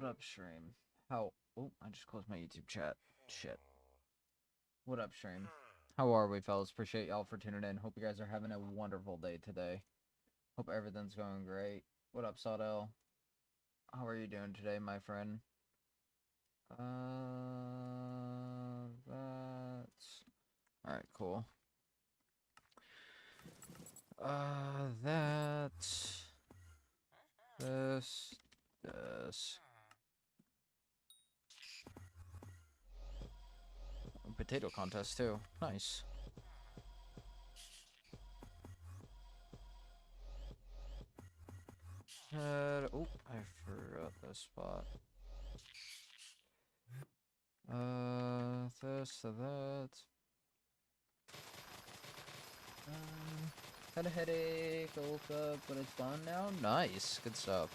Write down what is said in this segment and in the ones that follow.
What up, stream? How? Oh, I just closed my YouTube chat. Shit. What up, stream? How are we, fellas? Appreciate y'all for tuning in. Hope you guys are having a wonderful day today. Hope everything's going great. What up, Sawdell? How are you doing today, my friend? That's... Alright, cool. That's... This... Potato contest, too. Nice. Oh, I forgot this spot. This, that. Had a headache, I woke up, but it's gone now. Nice, good stuff.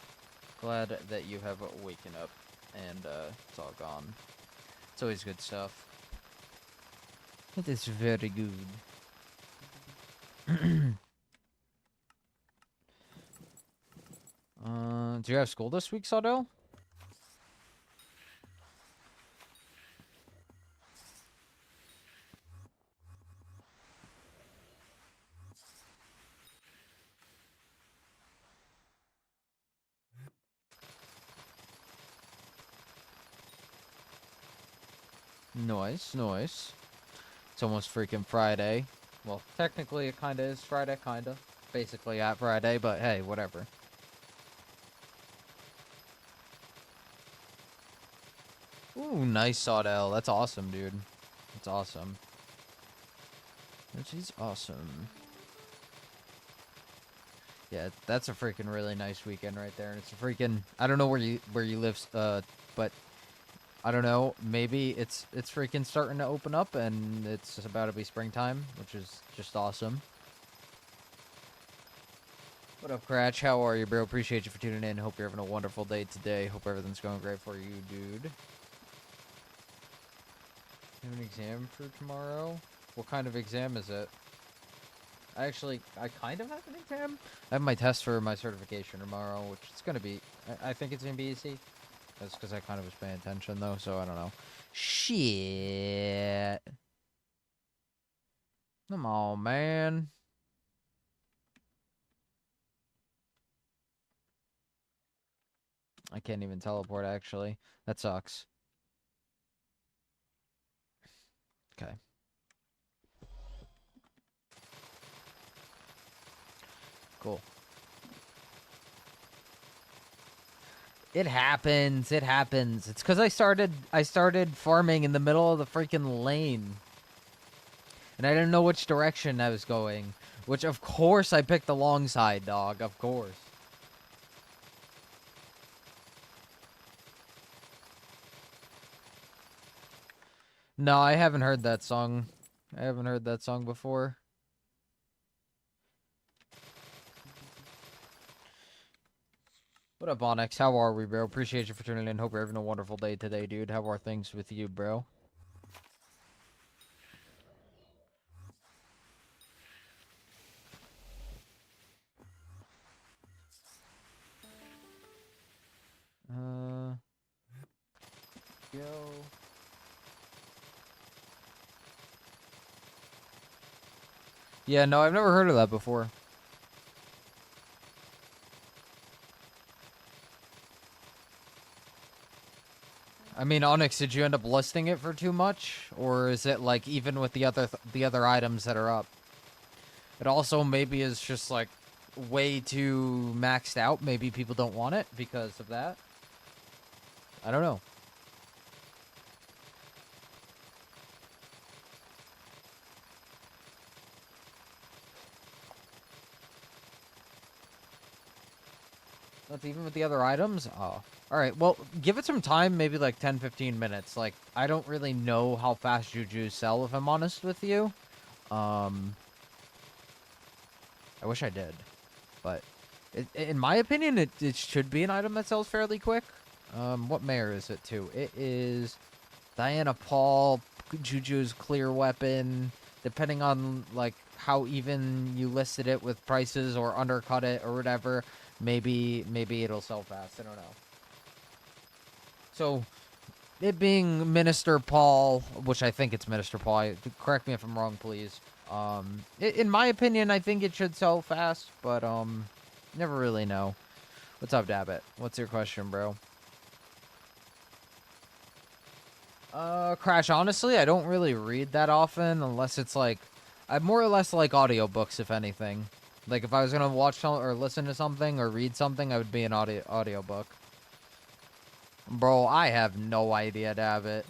Glad that you have waken up and it's all gone. It's always good stuff. It is very good. Do you have school this week, Sawdell? Nice, nice. It's almost freaking Friday. Well, technically it kinda is Friday, kinda. Basically at Friday, but hey, whatever. Ooh, nice Sawdell. That's awesome, dude. That's awesome. That is awesome. Yeah, that's a freaking really nice weekend right there. And it's a freaking... I don't know where you live, but... I don't know, maybe it's freaking starting to open up and it's about to be springtime, which is just awesome. What up, Cratch? How are you, bro? Appreciate you for tuning in. Hope you're having a wonderful day today. Hope everything's going great for you, dude. You have an exam for tomorrow? What kind of exam is it? I kind of have an exam. I have my test for my certification tomorrow, which it's going to be... I think it's going to be easy. That's because I kind of was paying attention, though, so I don't know. Shit. Come on, man. I can't even teleport, actually. That sucks. Okay. Cool. It happens. It happens. It's because I started farming in the middle of the freaking lane. And I didn't know which direction I was going. Which, of course, I picked the long side, dog. Of course. No, I haven't heard that song. I haven't heard that song before. What up, Onyx? How are we, bro? Appreciate you for tuning in. Hope you're having a wonderful day today, dude. How are things with you, bro? Yo. Yeah, no, I've never heard of that before. I mean, Onyx, did you end up listing it for too much, or is it like even with the other items that are up? It also maybe is just like way too maxed out. Maybe people don't want it because of that. I don't know. That's even with the other items? Oh. Alright, well, give it some time, maybe like 10-15 minutes. Like, I don't really know how fast Jujus sell, if I'm honest with you. I wish I did. But, in my opinion, it should be an item that sells fairly quick. What mayor is it to? It is Diana Paul, Juju's clear weapon. Depending on, like, how even you listed it with prices or undercut it or whatever, maybe it'll sell fast. I don't know. So, it being Minister Paul, which I think it's Minister Paul. Correct me if I'm wrong, please. In my opinion, I think it should sell fast, but never really know. What's up, Dabbit? What's your question, bro? Crash, honestly, I don't really read that often unless it's like, I more or less like audiobooks, if anything. Like, if I was gonna watch or listen to something or read something, I would be an audiobook. Bro, I have no idea, Dabbit.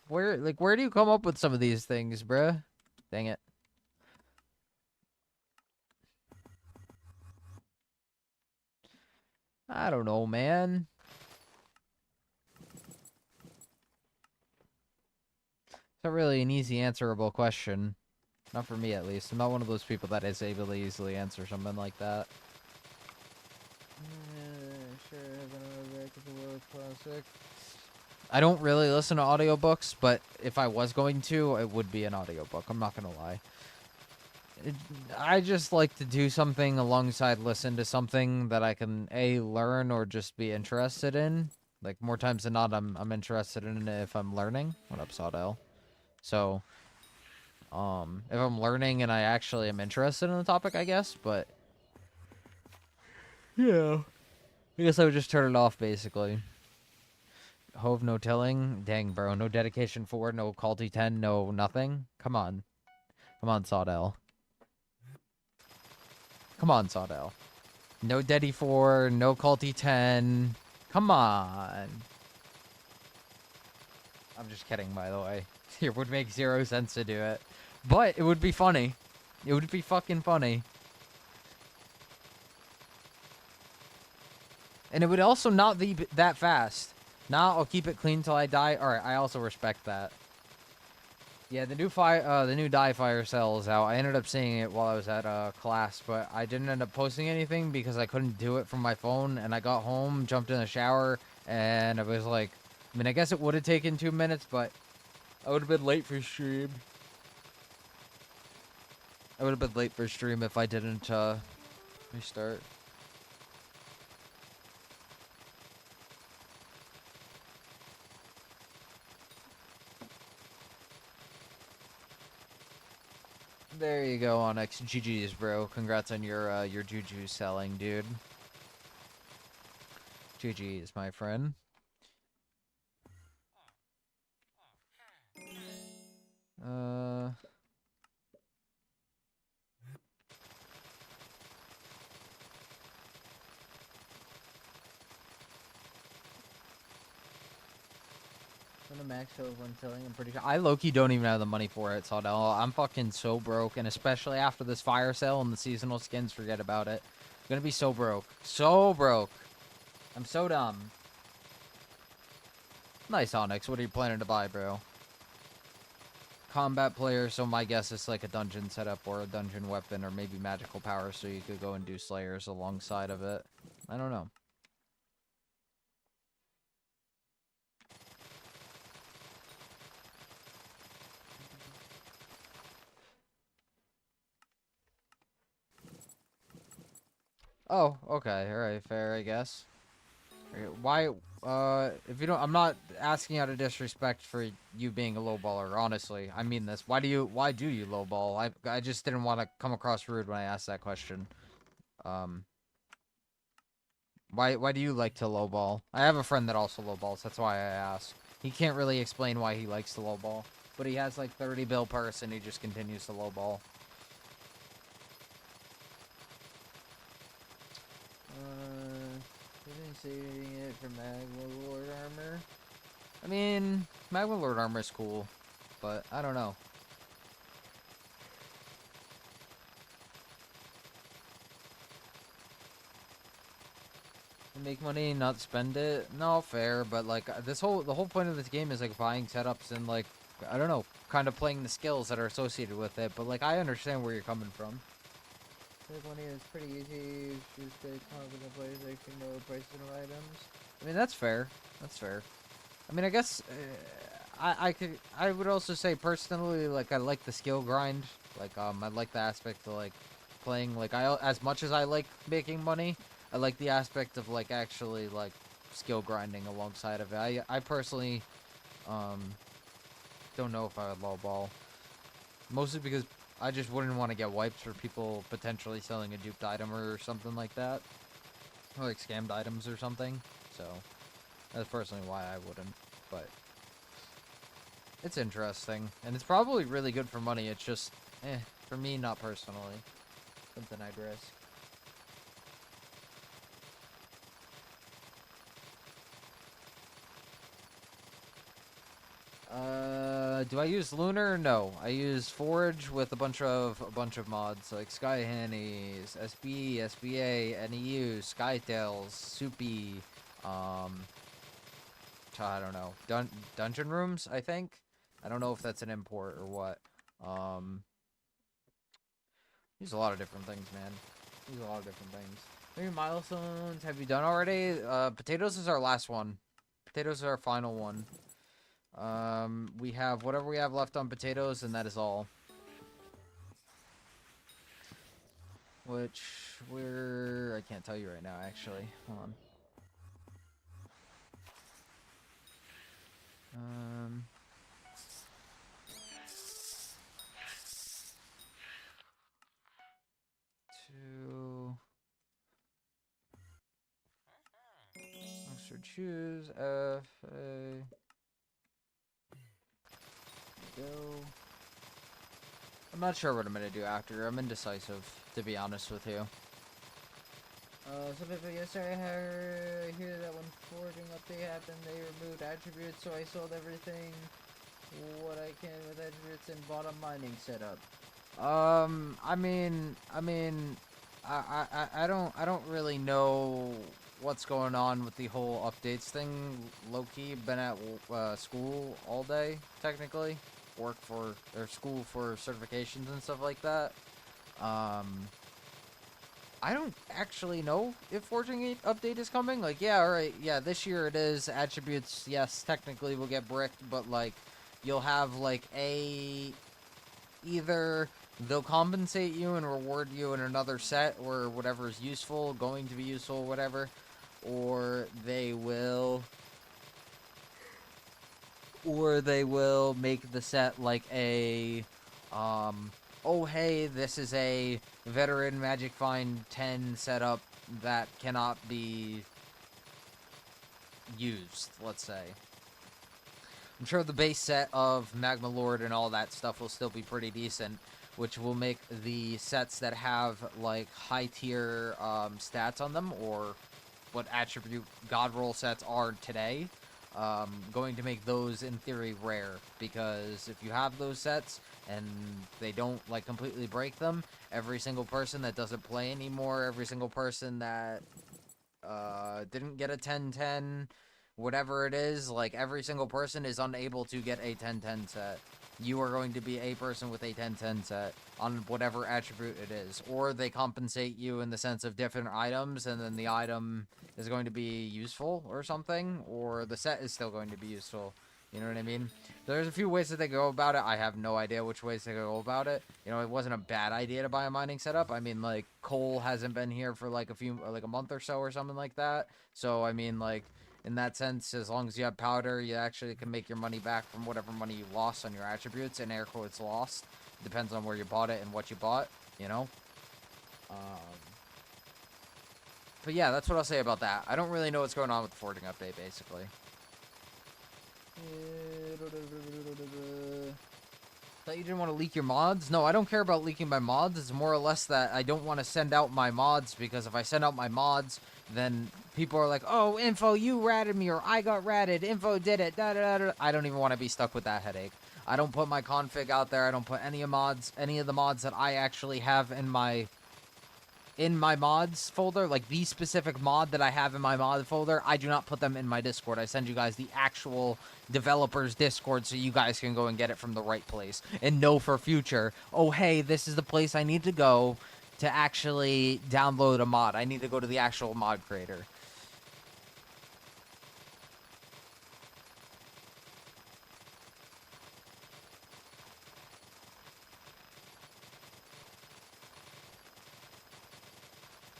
Where do you come up with some of these things, bruh? Dang it. I don't know, man. It's not really an easy answerable question. Not for me, at least. I'm not one of those people that is able to easily answer something like that. I don't really listen to audiobooks, but if I was going to, it would be an audiobook. I'm not gonna lie. I just like to do something alongside listen to something that I can A, learn or just be interested in. Like, more times than not, I'm interested in it if I'm learning. What up, Sawdell? So, if I'm learning and I actually am interested in the topic, I guess, but yeah. I guess I would just turn it off, basically. Hove, no telling. Dang, bro. No dedication 4, no culty 10, no nothing. Come on. Come on, Sawdell. Come on, Sawdell. No Deddy 4, no Culty 10. Come on. I'm just kidding, by the way. It would make 0 sense to do it. But it would be funny. It would be fucking funny. And it would also not be that fast. Nah, I'll keep it clean till I die. Alright, I also respect that. Yeah, the new dye fire sale is out. I ended up seeing it while I was at class, but I didn't end up posting anything because I couldn't do it from my phone. And I got home, jumped in the shower, and I was like, I mean, I guess it would have taken 2 minutes, but I would have been late for stream. I would have been late for stream if I didn't restart. There you go, Onyx. GG's, bro. Congrats on your juju selling, dude. GG's, my friend. The max show of one selling, I'm pretty sure. I low-key don't even have the money for it, Sawdell. I'm fucking so broke, and especially after this fire sale and the seasonal skins, forget about it. I'm gonna be so broke. So broke. I'm so dumb. Nice, Onyx. What are you planning to buy, bro? Combat player, so my guess is like a dungeon setup or a dungeon weapon or maybe magical power so you could go and do slayers alongside of it. I don't know. Oh, okay. Alright, fair, I guess. Why, if you don't, I'm not asking out of disrespect for you being a lowballer, honestly. I mean this. Why do you lowball? I just didn't want to come across rude when I asked that question. Why do you like to lowball? I have a friend that also lowballs, that's why I asked. He can't really explain why he likes to lowball, but he has like 30 bill purse and he just continues to lowball. Isn't saving it for Magma Lord armor? I mean, Magma Lord armor is cool, but I don't know. Make money, not spend it? No, fair, but like the whole point of this game is like buying setups and like, I don't know, kind of playing the skills that are associated with it, but like I understand where you're coming from. Make money is pretty easy, choose big confident players that can know the prices of items. I mean, that's fair. That's fair. I mean, I guess I would also say personally, like I like the skill grind. Like I like the aspect of like playing. Like as much as I like making money, I like the aspect of like actually like skill grinding alongside of it. I personally don't know if I would lowball. Mostly because I just wouldn't want to get wiped for people potentially selling a duped item or something like that. Or like scammed items or something. So, that's personally why I wouldn't. But, it's interesting. And it's probably really good for money. It's just, for me, not personally. Something I'd risk. Do I use Lunar? No. I use Forge with a bunch of mods like Sky Hannies, SB, SBA, NEU, Skytails, Soupy, I don't know. Dungeon Rooms, I think. I don't know if that's an import or what. Use a lot of different things, man. Use a lot of different things. Maybe Milestones have you done already? Potatoes is our last one. Potatoes is our final one. We have whatever we have left on potatoes, and that is all. Which I can't tell you right now, actually. Hold on. Two. Extra choose F A. Go. I'm not sure what I'm gonna do after. I'm indecisive, to be honest with you. Some people yesterday I hear that when forging update happened, they removed attributes, so I sold everything what I can with attributes and bought a mining setup. I don't really know what's going on with the whole updates thing. Low-key, been at school all day, technically. Work for, or school for certifications and stuff like that. I don't actually know if Forging 8 update is coming. Like, yeah, alright, yeah, this year it is. Attributes, yes, technically will get bricked, but, like, you'll have, like, either they'll compensate you and reward you in another set, or whatever is useful, going to be useful, whatever, or they will make the set like a, oh hey, this is a veteran Magic Find 10 setup that cannot be used, let's say. I'm sure the base set of Magma Lord and all that stuff will still be pretty decent, which will make the sets that have, like, high-tier stats on them, or what attribute God Roll sets are today, going to make those, in theory, rare. Because if you have those sets, and they don't, like, completely break them, every single person that doesn't play anymore, every single person that didn't get a 10-10, whatever it is, like, every single person is unable to get a 10-10 set. You are going to be a person with a 10-10 set on whatever attribute it is. Or they compensate you in the sense of different items, and then the item is going to be useful or something, or the set is still going to be useful. You know what I mean? There's a few ways that they go about it. I have no idea which ways they go about it. You know, it wasn't a bad idea to buy a mining setup. I mean, like, coal hasn't been here for, like, a month or so or something like that. So, I mean, like, in that sense, as long as you have powder, you actually can make your money back from whatever money you lost on your attributes, and air quotes lost. Depends on where you bought it and what you bought, you know? But yeah, that's what I'll say about that. I don't really know what's going on with the forging update, basically. Thought you didn't want to leak your mods? No, I don't care about leaking my mods. It's more or less that I don't want to send out my mods, because if I send out my mods, then people are like, oh, Info, you ratted me, or I got ratted, Info did it, da da da. I don't even want to be stuck with that headache. I don't put my config out there. I don't put any of the mods that I actually have in my mods folder, like the specific mod that I have in my mod folder, I do not put them in my Discord. I send you guys the actual developer's Discord so you guys can go and get it from the right place and know for future, oh hey, this is the place I need to go to actually download a mod. I need to go to the actual mod creator.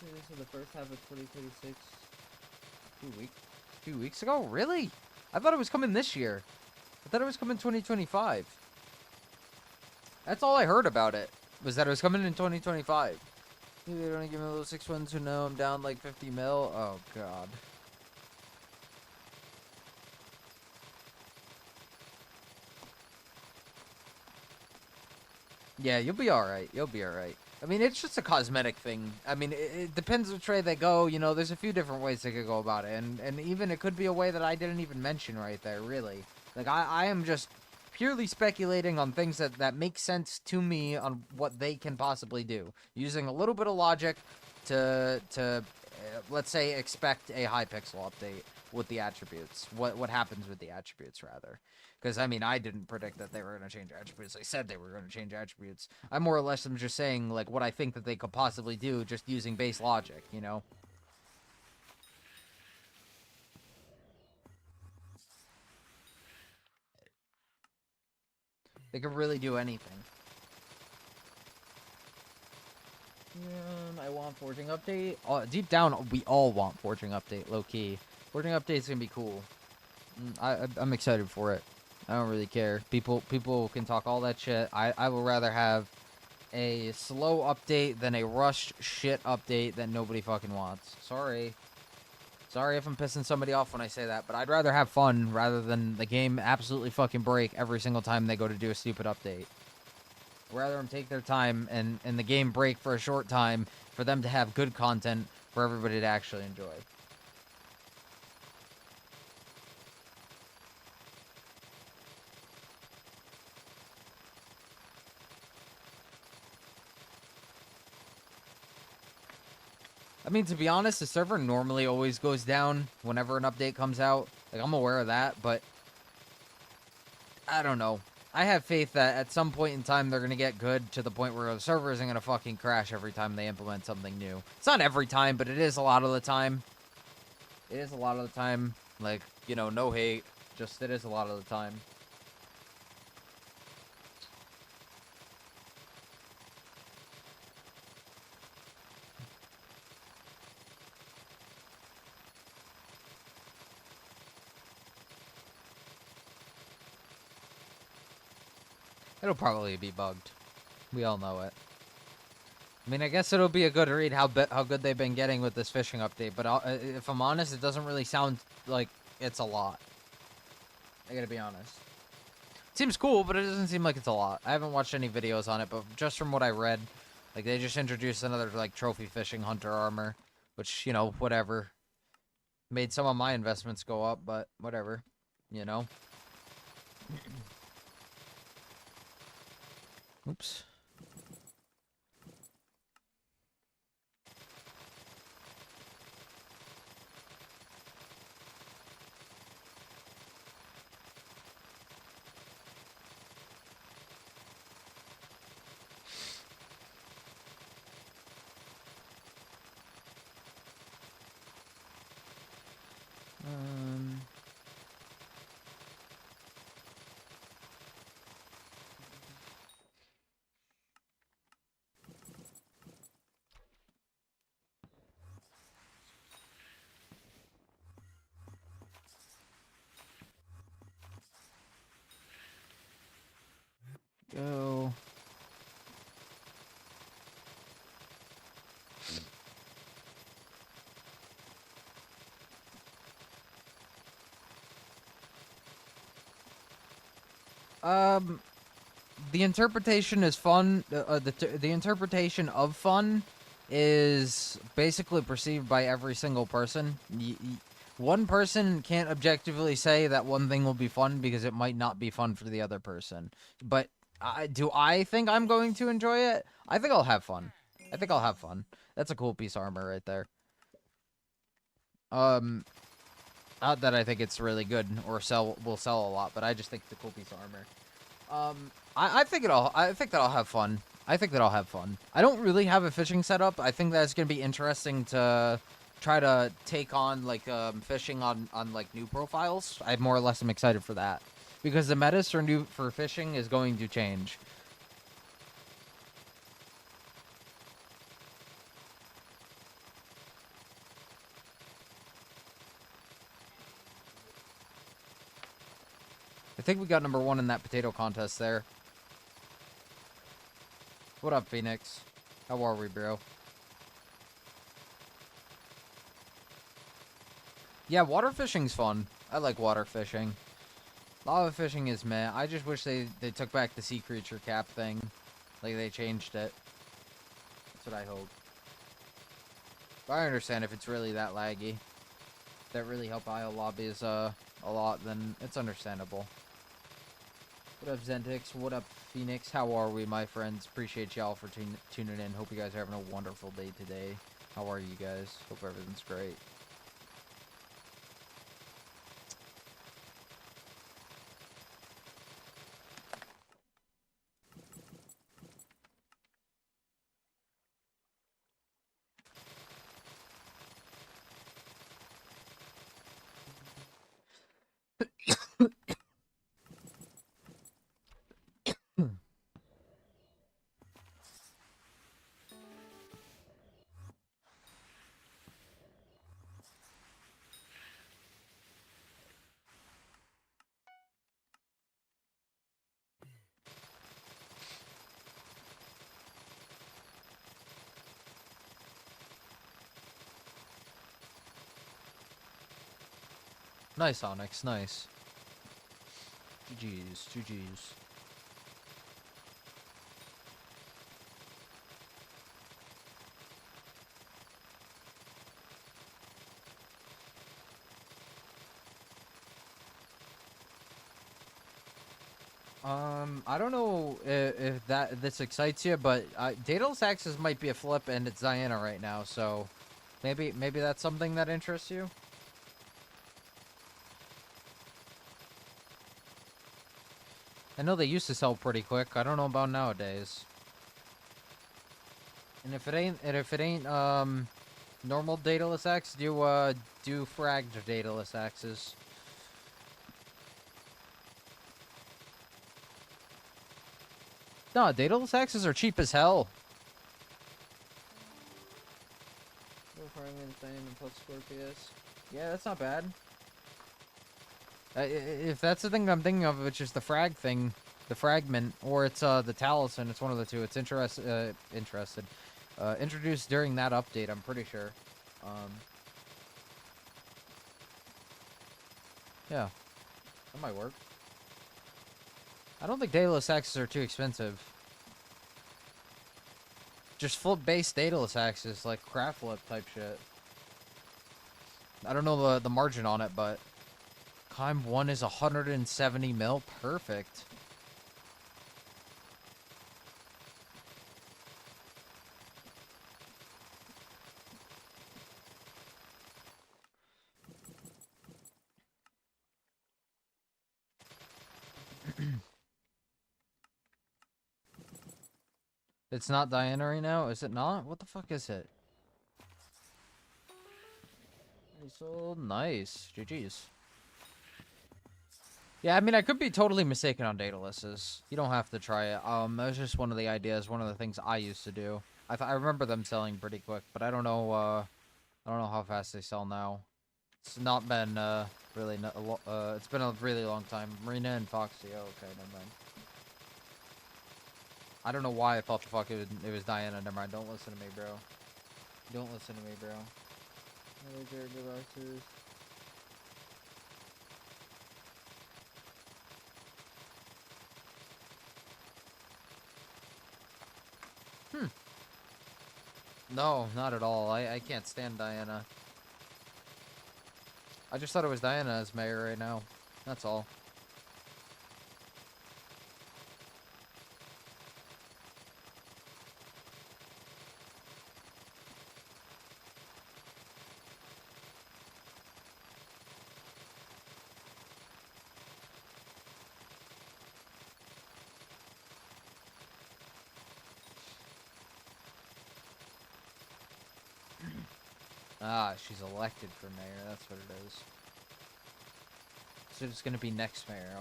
This is the first half of 2026. 2 weeks. few weeks ago? Really? I thought it was coming this year. I thought it was coming 2025. That's all I heard about it, was that it was coming in 2025. Maybe they don't give me a little 6 ones who know I'm down like 50 mil. Oh, God. Yeah, you'll be alright. You'll be alright. I mean, it's just a cosmetic thing. I mean, it depends which way they go. You know, there's a few different ways they could go about it. And even it could be a way that I didn't even mention right there, really. Like, I am just purely speculating on things that make sense to me on what they can possibly do. Using a little bit of logic to let's say, expect a Hypixel update with the attributes. What happens with the attributes, rather. Because, I mean, I didn't predict that they were going to change attributes. They said they were going to change attributes. I more or less am just saying, like, what I think that they could possibly do just using base logic, you know? They could really do anything. I want Forging Update. Deep down, we all want Forging Update, low-key. Forging Update's going to be cool. I'm excited for it. I don't really care. People can talk all that shit. I will rather have a slow update than a rushed shit update that nobody fucking wants. Sorry. Sorry if I'm pissing somebody off when I say that, but I'd rather have fun rather than the game absolutely fucking break every single time they go to do a stupid update. I'd rather them take their time and the game break for a short time for them to have good content for everybody to actually enjoy. I mean, to be honest, the server normally always goes down whenever an update comes out. Like, I'm aware of that, but I don't know. I have faith that at some point in time they're going to get good to the point where the server isn't going to fucking crash every time they implement something new. It's not every time, but it is a lot of the time. It is a lot of the time. Like, you know, no hate. Just, it is a lot of the time. It'll probably be bugged. We all know it. I mean, I guess it'll be a good read how good they've been getting with this fishing update, but if I'm honest, it doesn't really sound like it's a lot. I gotta be honest. It seems cool, but it doesn't seem like it's a lot. I haven't watched any videos on it, but just from what I read, like, they just introduced another, like, trophy fishing hunter armor, which, you know, whatever. Made some of my investments go up, but whatever, you know? Oops. Um... Go. The interpretation is fun. The interpretation of fun is basically perceived by every single person. One person can't objectively say that one thing will be fun because it might not be fun for the other person. But do I think I'm going to enjoy it? I think I'll have fun. I think I'll have fun. That's a cool piece of armor right there. Not that I think it's really good or will sell a lot, but I just think it's a cool piece of armor. I think that I'll have fun. I think that I'll have fun. I don't really have a fishing setup. I think that's gonna be interesting to try to take on, like, fishing on like new profiles. I more or less am excited for that because the metas for fishing is going to change. I think we got number 1 in that potato contest there. What up, Phoenix? How are we, bro? Yeah, water fishing's fun. I like water fishing. Lava fishing is meh. I just wish they took back the sea creature cap thing. Like, they changed it. That's what I hope. But I understand if it's really that laggy. That really help IO lobbies a lot, then it's understandable. What up, Zentix? What up, Phoenix? How are we, my friends? Appreciate y'all for tuning in. Hope you guys are having a wonderful day today. How are you guys? Hope everything's great. Nice, Onyx. Nice. GG's. GG's. I don't know if this excites you, but Daedalus Axis might be a flip, and it's Diana right now, so maybe that's something that interests you. I know they used to sell pretty quick. I don't know about nowadays. And if it ain't normal Daedalus Axe, do fragged Daedalus Axes. No, Daedalus Axes are cheap as hell. Yeah, that's not bad. If that's the thing I'm thinking of, it's just the frag thing, the fragment, or it's the Taliesin. It's one of the two. It's introduced during that update, I'm pretty sure. Yeah, that might work. I don't think Daedalus Axes are too expensive. Just flip base Daedalus Axes, like craft flip type shit. I don't know the margin on it, but Climb 1 is 170 mil. Perfect. It's not Diana right now? Is it not? What the fuck is it? Sold. Nice. GG's. Yeah, I mean, I could be totally mistaken on Daedaluses. You don't have to try it. That was just one of the ideas, one of the things I used to do. I remember them selling pretty quick, but I don't know how fast they sell now. It's not been, really, it's been a really long time. Marina and Foxy. Oh, okay, never mind. I don't know why I thought the fuck it was Diana. Never mind. Don't listen to me, bro. Don't listen to me, bro. No, not at all. I can't stand Diana. I just thought it was Diana as mayor right now. That's all. Ah, she's elected for mayor. That's what it is. So it's gonna be next mayor.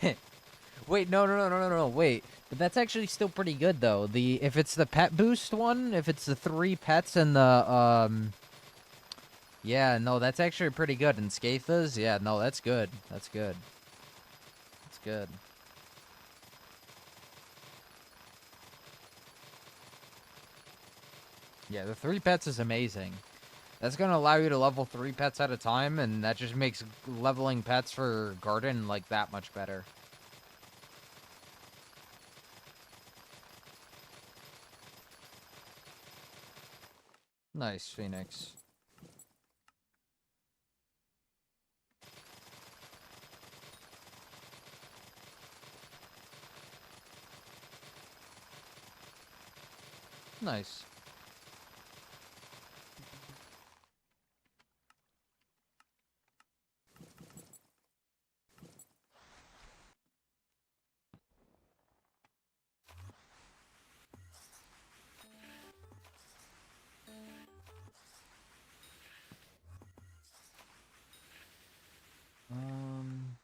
Okay. Wait, no, wait. But that's actually still pretty good though. If it's the pet boost one, if it's the 3 pets and the Yeah, no, that's actually pretty good. And Scathas, yeah, no, that's good. That's good. That's good. Yeah, the 3 pets is amazing. That's going to allow you to level 3 pets at a time, and that just makes leveling pets for Garden, like, that much better. Nice, Phoenix. Nice.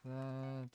That...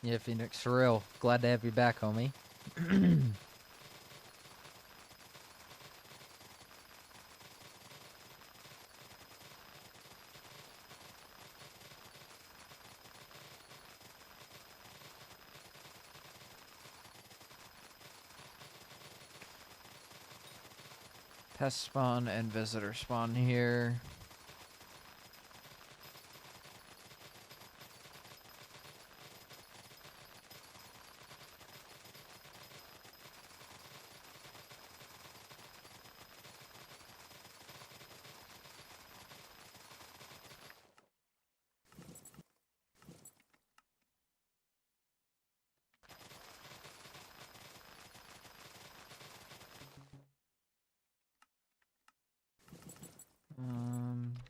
Yeah, Phoenix, for real. Glad to have you back, homie. Pest spawn and visitor spawn here.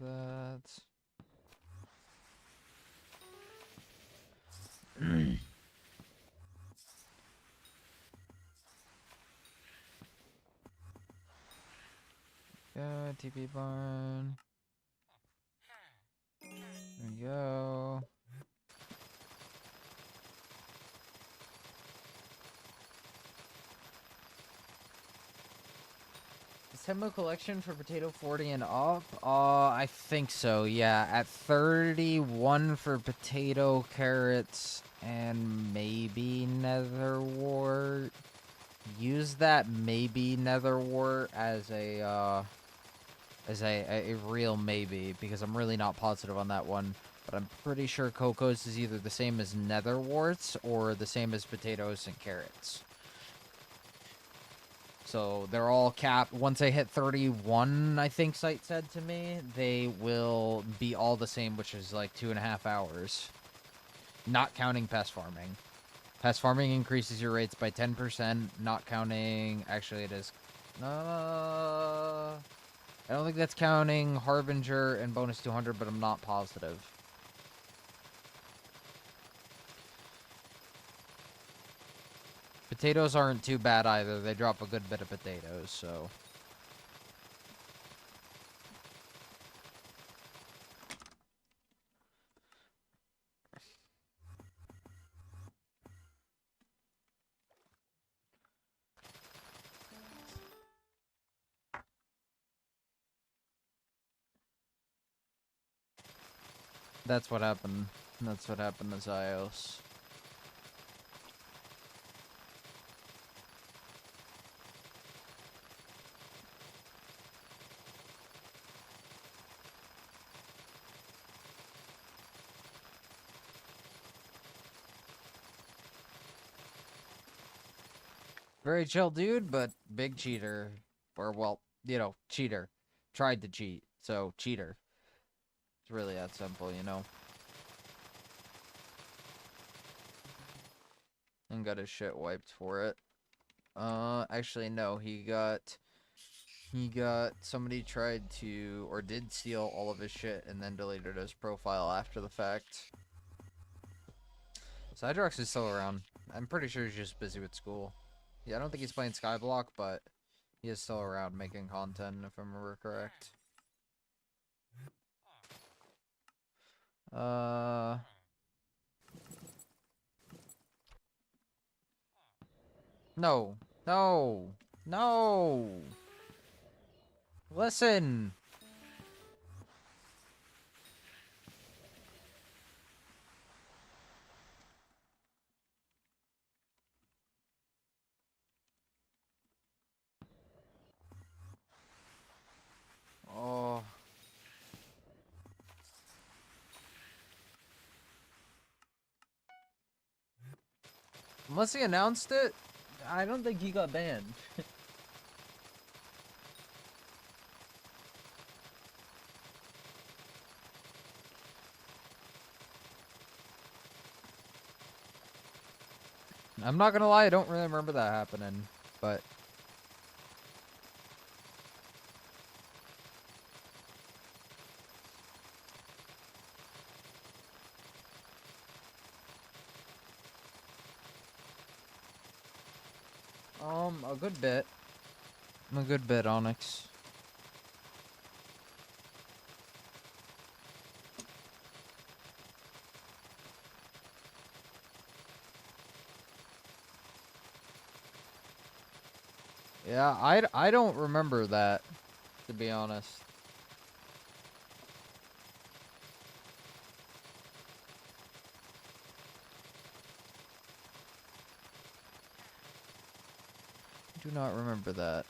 That's... Yeah, TP barn. There we go. Is Tempo collection for potato 40 and up? I think so, yeah. At 31 for potato, carrots, and maybe nether wart. Use that maybe nether wart as a real maybe, because I'm really not positive on that one. But I'm pretty sure Coco's is either the same as nether warts or the same as potatoes and carrots. So they're all capped. Once they hit 31, I think Site said to me, they will be all the same, which is like 2.5 hours. Not counting pest farming. Pest farming increases your rates by 10%, not counting... Actually, it is... I don't think that's counting Harbinger and bonus 200, but I'm not positive. Potatoes aren't too bad either. They drop a good bit of potatoes, so... That's what happened. That's what happened to Zios. Very chill dude, but big cheater. Or, well, you know, cheater. Tried to cheat, so cheater. It's really that simple, you know? And got his shit wiped for it. Actually, no, he got somebody tried to, or did steal all of his shit and then deleted his profile after the fact. Cydrox is still around. I'm pretty sure he's just busy with school. Yeah, I don't think he's playing Skyblock, but he is still around making content, if I remember correct. No. No. No. Listen. Oh. Unless he announced it, I don't think he got banned. I'm not gonna lie, I don't really remember that happening, but... a good bit. A good bit, Onyx. Yeah, I don't remember that, to be honest. I do not remember that.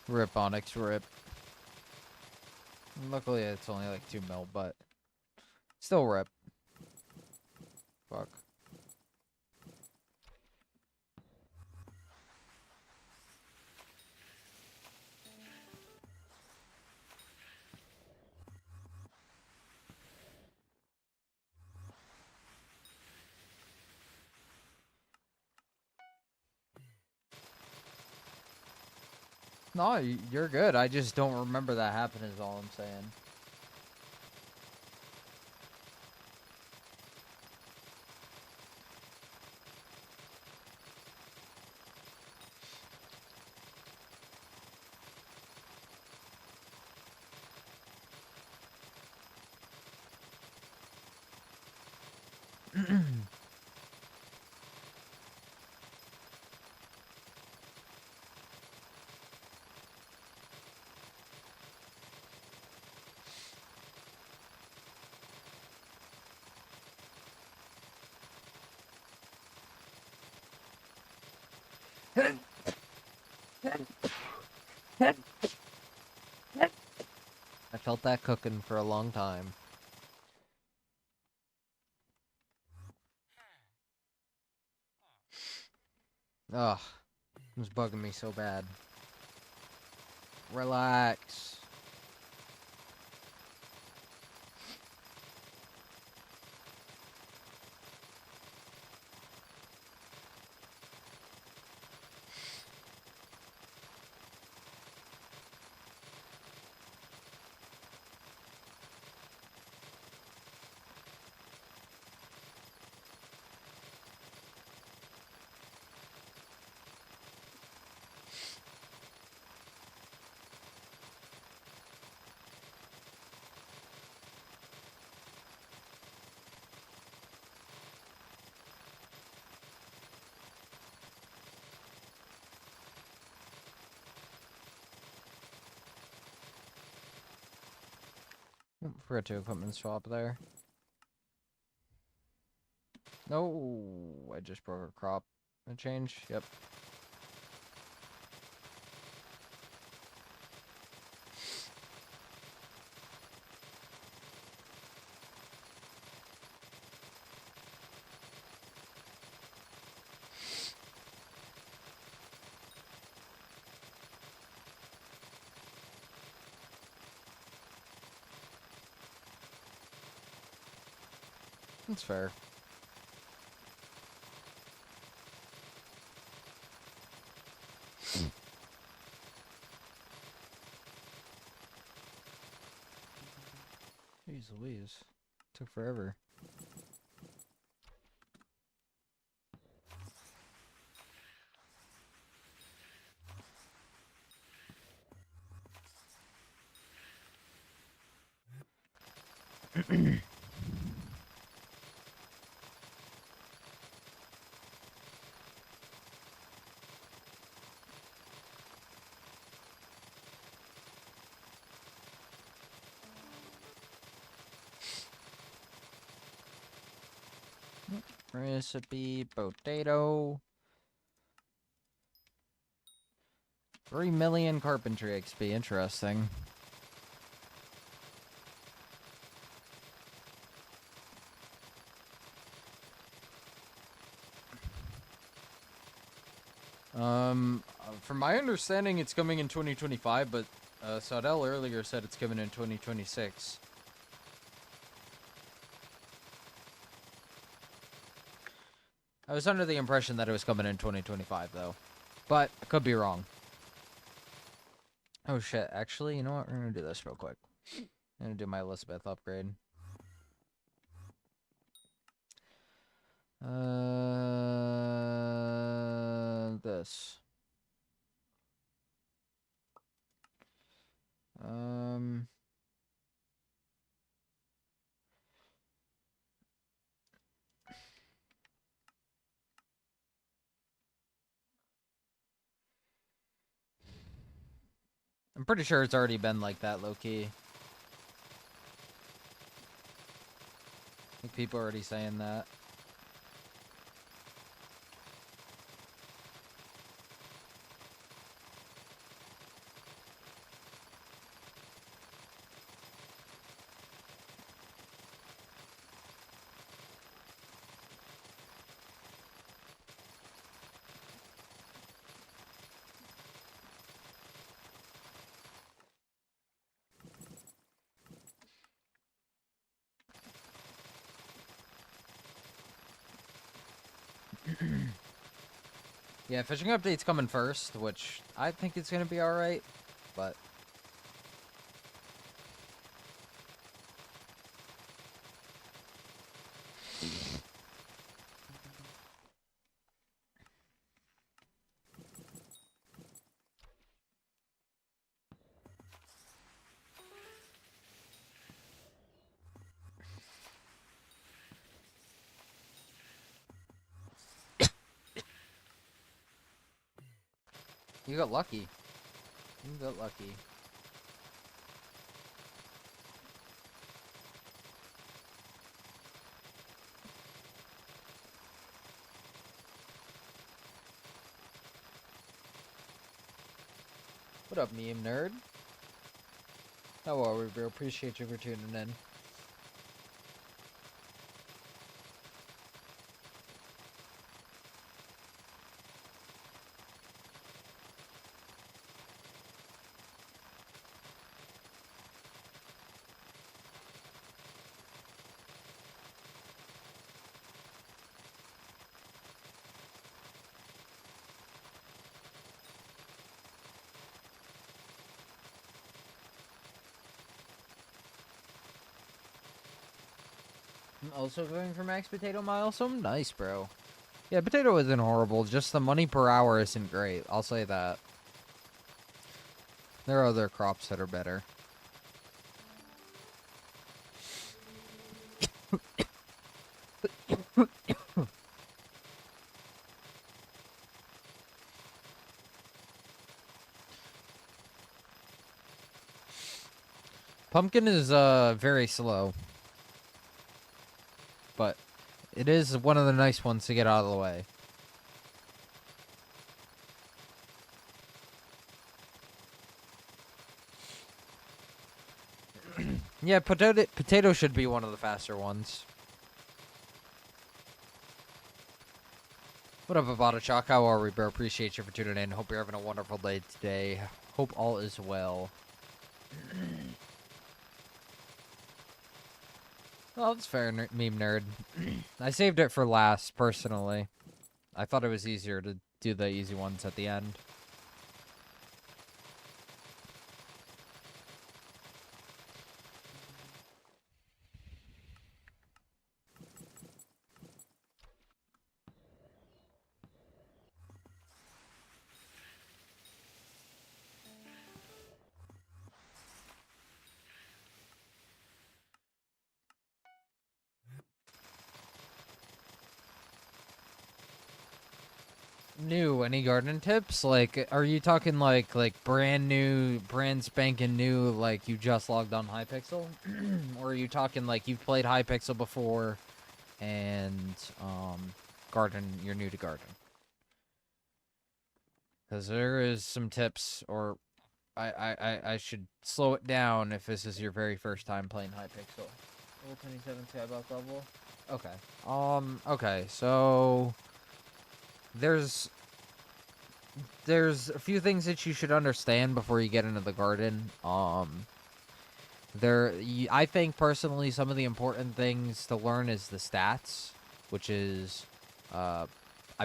Rip, Onyx, rip. Luckily, it's only like 2 mil, but still rip. Fuck. No, you're good. I just don't remember that happening is all I'm saying. I felt that cooking for a long time. Ugh. It was bugging me so bad. Relax. Forgot to equipment swap there. No, I just broke a crop. A change? Yep. That's fair. Jeez Louise. Took forever. Recipe potato. 3 million carpentry XP. Interesting. From my understanding, it's coming in 2025, but Saudel earlier said it's coming in 2026. I was under the impression that it was coming in 2025, though. But I could be wrong. Oh, shit. Actually, you know what? We're going to do this real quick. I'm going to do my Elizabeth upgrade. This. I'm pretty sure it's already been like that, low-key. I think people are already saying that. Yeah, fishing update's coming first, which I think it's gonna be alright, but... You got lucky. You got lucky. What up, meme nerd? How are we, bro? Appreciate you for tuning in. I'm also going for max potato milestone? Nice, bro. Yeah, potato isn't horrible, just the money per hour isn't great. I'll say that. There are other crops that are better. Pumpkin is very slow, but It is one of the nice ones to get out of the way. Yeah, potato should be one of the faster ones. What up, Abadachak? How are we, bro? Appreciate you for tuning in. Hope you're having a wonderful day today. Hope all is well. Oh, that's fair, meme nerd. I saved it for last, personally. I thought it was easier to do the easy ones at the end. New, any garden tips? Like, are you talking like brand new, brand spanking new, like you just logged on HYPIXEL? Or are you talking like you've played HYPIXEL before and garden, you're new to garden? Because there is some tips, or I should slow it down if this is your very first time playing HYPIXEL. Level 27 Skyblock level? Okay, so there's a few things that you should understand before you get into the garden. I think personally some of the important things to learn is the stats, which is, I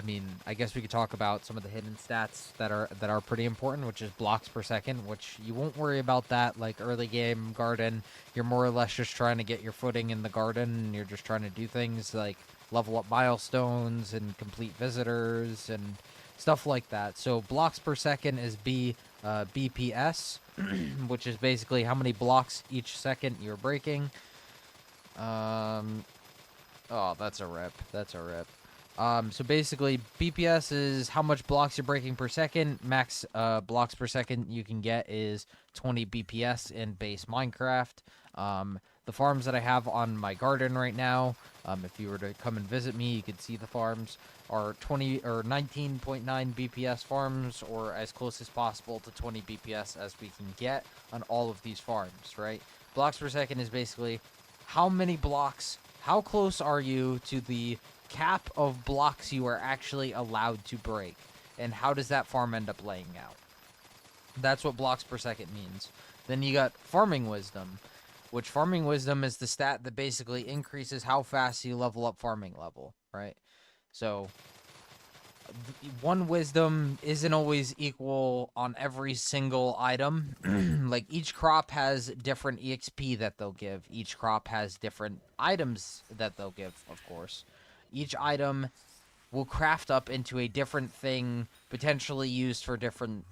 mean, I guess we could talk about some of the hidden stats that are pretty important, which is blocks per second, which you won't worry about that like early game garden. You're more or less just trying to get your footing in the garden, and you're just trying to do things like level up milestones and complete visitors and stuff like that. So blocks per second is BPS, which is basically how many blocks each second you're breaking. Oh, that's a rip. That's a rip. So basically, BPS is how much blocks you're breaking per second. Max blocks per second you can get is 20 BPS in base Minecraft. The farms that I have on my garden right now, if you were to come and visit me, you could see the farms are 20 or 19.9 BPS farms, or as close as possible to 20 BPS as we can get on all of these farms, right? Blocks per second is basically how many blocks, how close are you to the cap of blocks you are actually allowed to break, and how does that farm end up laying out? That's what blocks per second means. Then you got farming wisdom, which farming wisdom is the stat that basically increases how fast you level up farming level, right? So one wisdom isn't always equal on every single item. Like each crop has different EXP that they'll give. Each crop has different items that they'll give, of course. Each item will craft up into a different thing, potentially used for different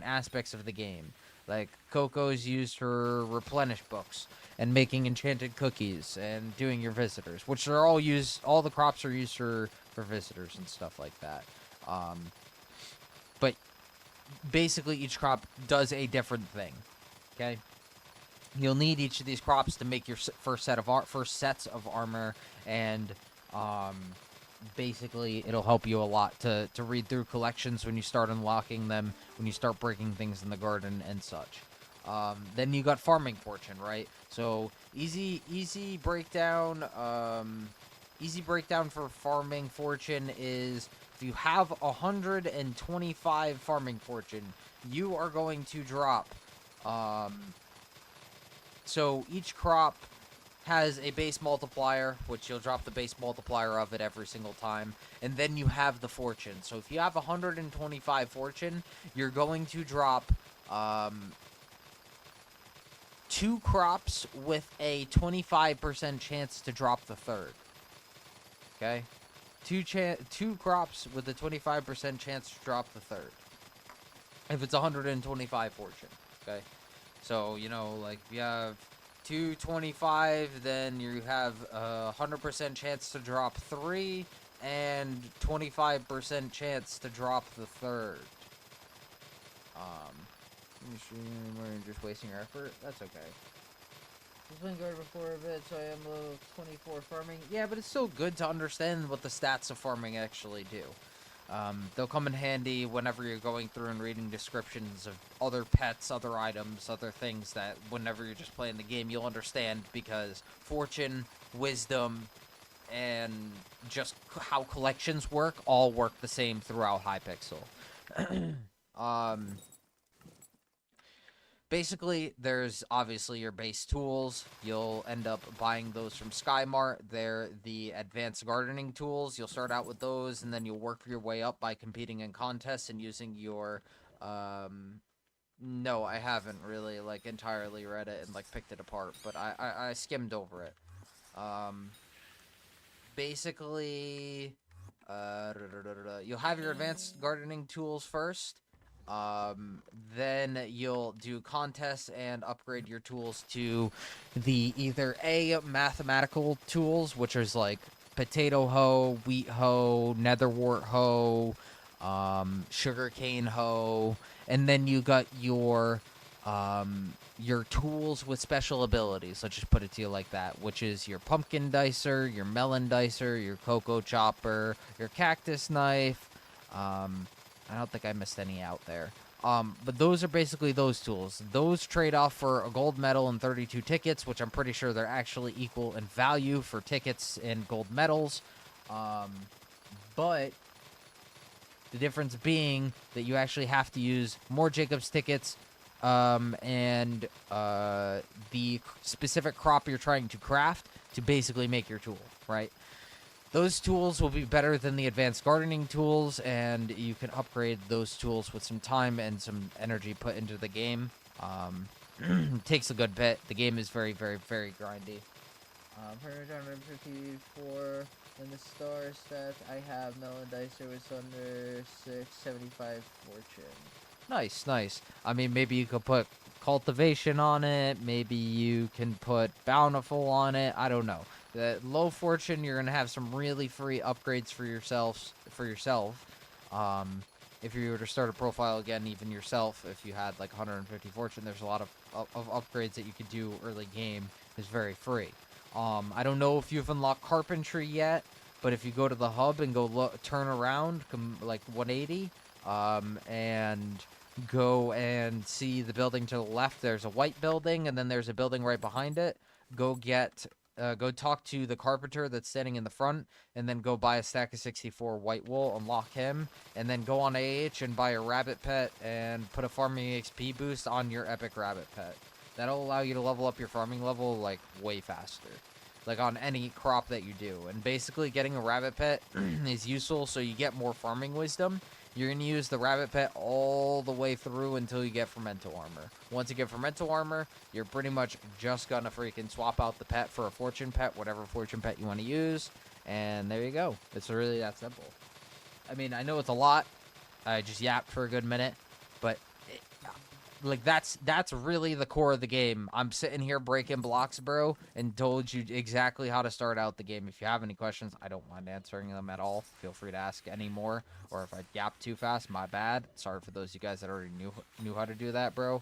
aspects of the game. Like cocoa is used for replenish books and making enchanted cookies and doing your visitors, which are all used. All the crops are used for visitors and stuff like that. But basically, each crop does a different thing. Okay. You'll need each of these crops to make your first sets of armor, and basically it'll help you a lot to read through collections when you start unlocking them, when you start breaking things in the garden and such. Then you got farming fortune, right? So easy breakdown. Easy breakdown for farming fortune is if you have 125 farming fortune, you are going to drop. So each crop has a base multiplier, which you'll drop the base multiplier of it every single time, and then you have the fortune. So if you have 125 fortune, you're going to drop 2 crops with a 25% chance to drop the third. Okay? 2 crops with a 25% chance to drop the third. If it's 125 fortune. Okay? So, you know, like, if you have 225, then you have a 100% chance to drop 3, and 25% chance to drop the third. You're just wasting your effort? That's okay. I've been guard before a bit, so I am level 24 farming. Yeah, but it's still good to understand what the stats of farming actually do. They'll come in handy whenever you're going through and reading descriptions of other pets, other items, other things that whenever you're just playing the game, you'll understand, because fortune, wisdom, and just how collections work all work the same throughout Hypixel. um, Basically, there's obviously your base tools. You'll end up buying those from Skymart. They're the advanced gardening tools. You'll start out with those, and then you'll work your way up by competing in contests and using your, no, I haven't really, like, entirely read it and, like, picked it apart, but I skimmed over it. Basically, you'll have your advanced gardening tools first. Then you'll do contests and upgrade your tools to the either A, mathematical tools, which is like potato hoe, wheat hoe, netherwort hoe, sugarcane hoe, and then you got your tools with special abilities. Let's just put it to you like that, which is your pumpkin dicer, your melon dicer, your cocoa chopper, your cactus knife. I don't think I missed any out there. But those are basically those tools. Those trade off for a gold medal and 32 tickets, which I'm pretty sure they're actually equal in value for tickets and gold medals. But the difference being that you actually have to use more Jacob's tickets and the specific crop you're trying to craft to basically make your tool, right? Those tools will be better than the advanced gardening tools, and you can upgrade those tools with some time and some energy put into the game. It takes a good bit. The game is very, very, very grindy. 154 in the star stats. I have Melon Dicer with under 675 fortune. Nice, nice. I mean, maybe you could put cultivation on it. Maybe you can put bountiful on it. I don't know. The low fortune, you're gonna have some really free upgrades for yourself. If you were to start a profile again, even yourself, if you had like 150 fortune, there's a lot of upgrades that you could do early game. Is very free. I don't know if you've unlocked carpentry yet, but if you go to the hub and go turn around, like 180, and go and see the building to the left, there's a white building, and then there's a building right behind it. Go talk to the carpenter that's standing in the front, and then go buy a stack of 64 white wool, unlock him, and then go on AH and buy a rabbit pet and put a farming XP boost on your epic rabbit pet. That'll allow you to level up your farming level, like, way faster. Like, on any crop that you do. And basically, getting a rabbit pet is useful, so you get more farming wisdom. You're going to use the rabbit pet all the way through until you get Fermento armor. Once you get Fermento armor, you're pretty much just going to freaking swap out the pet for a fortune pet, whatever fortune pet you want to use. And there you go. It's really that simple. I mean, I know it's a lot. I just yapped for a good minute. But like, that's really the core of the game. I'm sitting here breaking blocks, bro, and told you exactly how to start out the game. If you have any questions, I don't mind answering them at all. Feel free to ask any more, or if I yap too fast, my bad. Sorry for those of you guys that already knew how to do that, bro.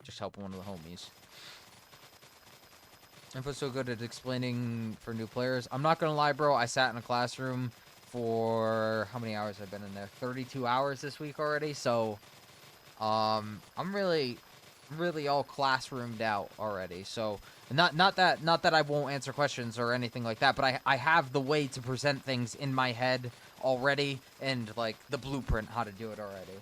Just helping one of the homies. Info's so good at explaining for new players. I'm not gonna lie, bro. I sat in a classroom for how many hours I've been in there? 32 hours this week already, so I'm really all classroomed out already. So not that I won't answer questions or anything like that, but I have the way to present things in my head already, and like the blueprint how to do it already.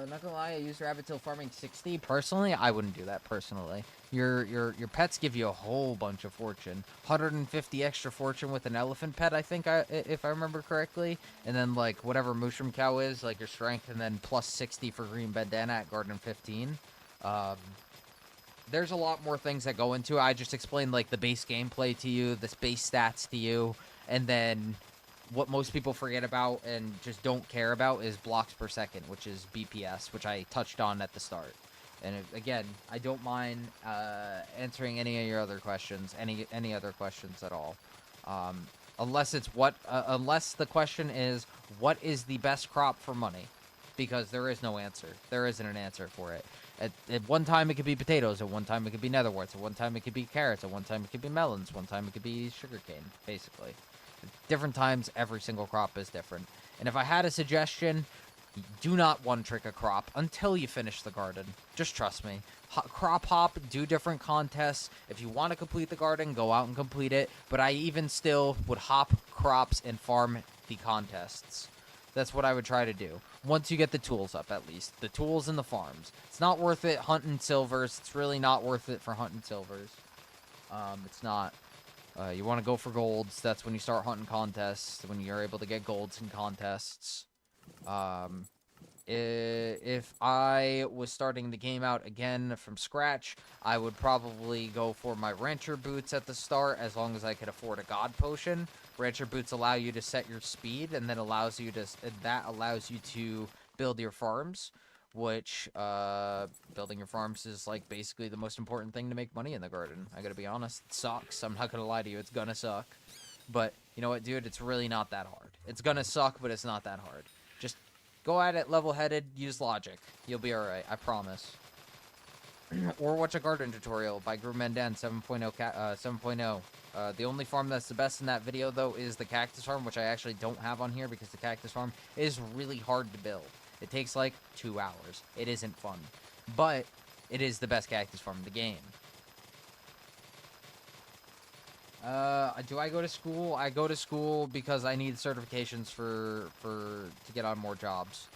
Not gonna lie, I use rabbit till farming 60. Personally, I wouldn't do that personally. Your pets give you a whole bunch of fortune. 150 extra fortune with an elephant pet, I think, if I remember correctly. And then, like, whatever mushroom cow is, like, your strength, and then plus 60 for green bandana at garden 15. There's a lot more things that go into it. I just explained, like, the base gameplay to you, the base stats to you, and then what most people forget about and just don't care about is blocks per second, which is BPS, which I touched on at the start. And again, I don't mind answering any of your other questions, any other questions at all, unless it's unless the question is what is the best crop for money. because there is no answer. There isn't an answer for it. At one time it could be potatoes, at one time it could be netherworts, at one time it could be carrots, at one time it could be melons, one time it could be sugarcane, basically. At different times, every single crop is different. And if I had a suggestion, do not one-trick a crop until you finish the garden. Just trust me. Crop hop, do different contests. If you want to complete the garden, go out and complete it. But I even still would hop crops and farm the contests. That's what I would try to do. Once you get the tools up, at least. The tools and the farms. It's not worth it hunting silvers. It's really not worth it for hunting silvers. It's not. You want to go for golds. That's when you start hunting contests. When you're able to get golds in contests. If I was starting the game out again from scratch, I would probably go for my rancher boots at the start, as long as I could afford a god potion. Rancher boots allow you to set your speed, and then allows you to build your farms, which building your farms is like basically the most important thing to make money in the garden. I gotta be honest, it sucks. I'm not gonna lie to you, it's gonna suck. But you know what, dude? It's really not that hard. It's gonna suck, but it's not that hard. Just go at it level-headed, use logic. You'll be alright, I promise. Or watch a garden tutorial by Grumenden 7.0. The only farm that's the best in that video, though, is the cactus farm, which I actually don't have on here because the cactus farm is really hard to build. It takes, like, 2 hours. It isn't fun. But it is the best cactus farm in the game. Do I go to school? I go to school because I need certifications to get on more jobs.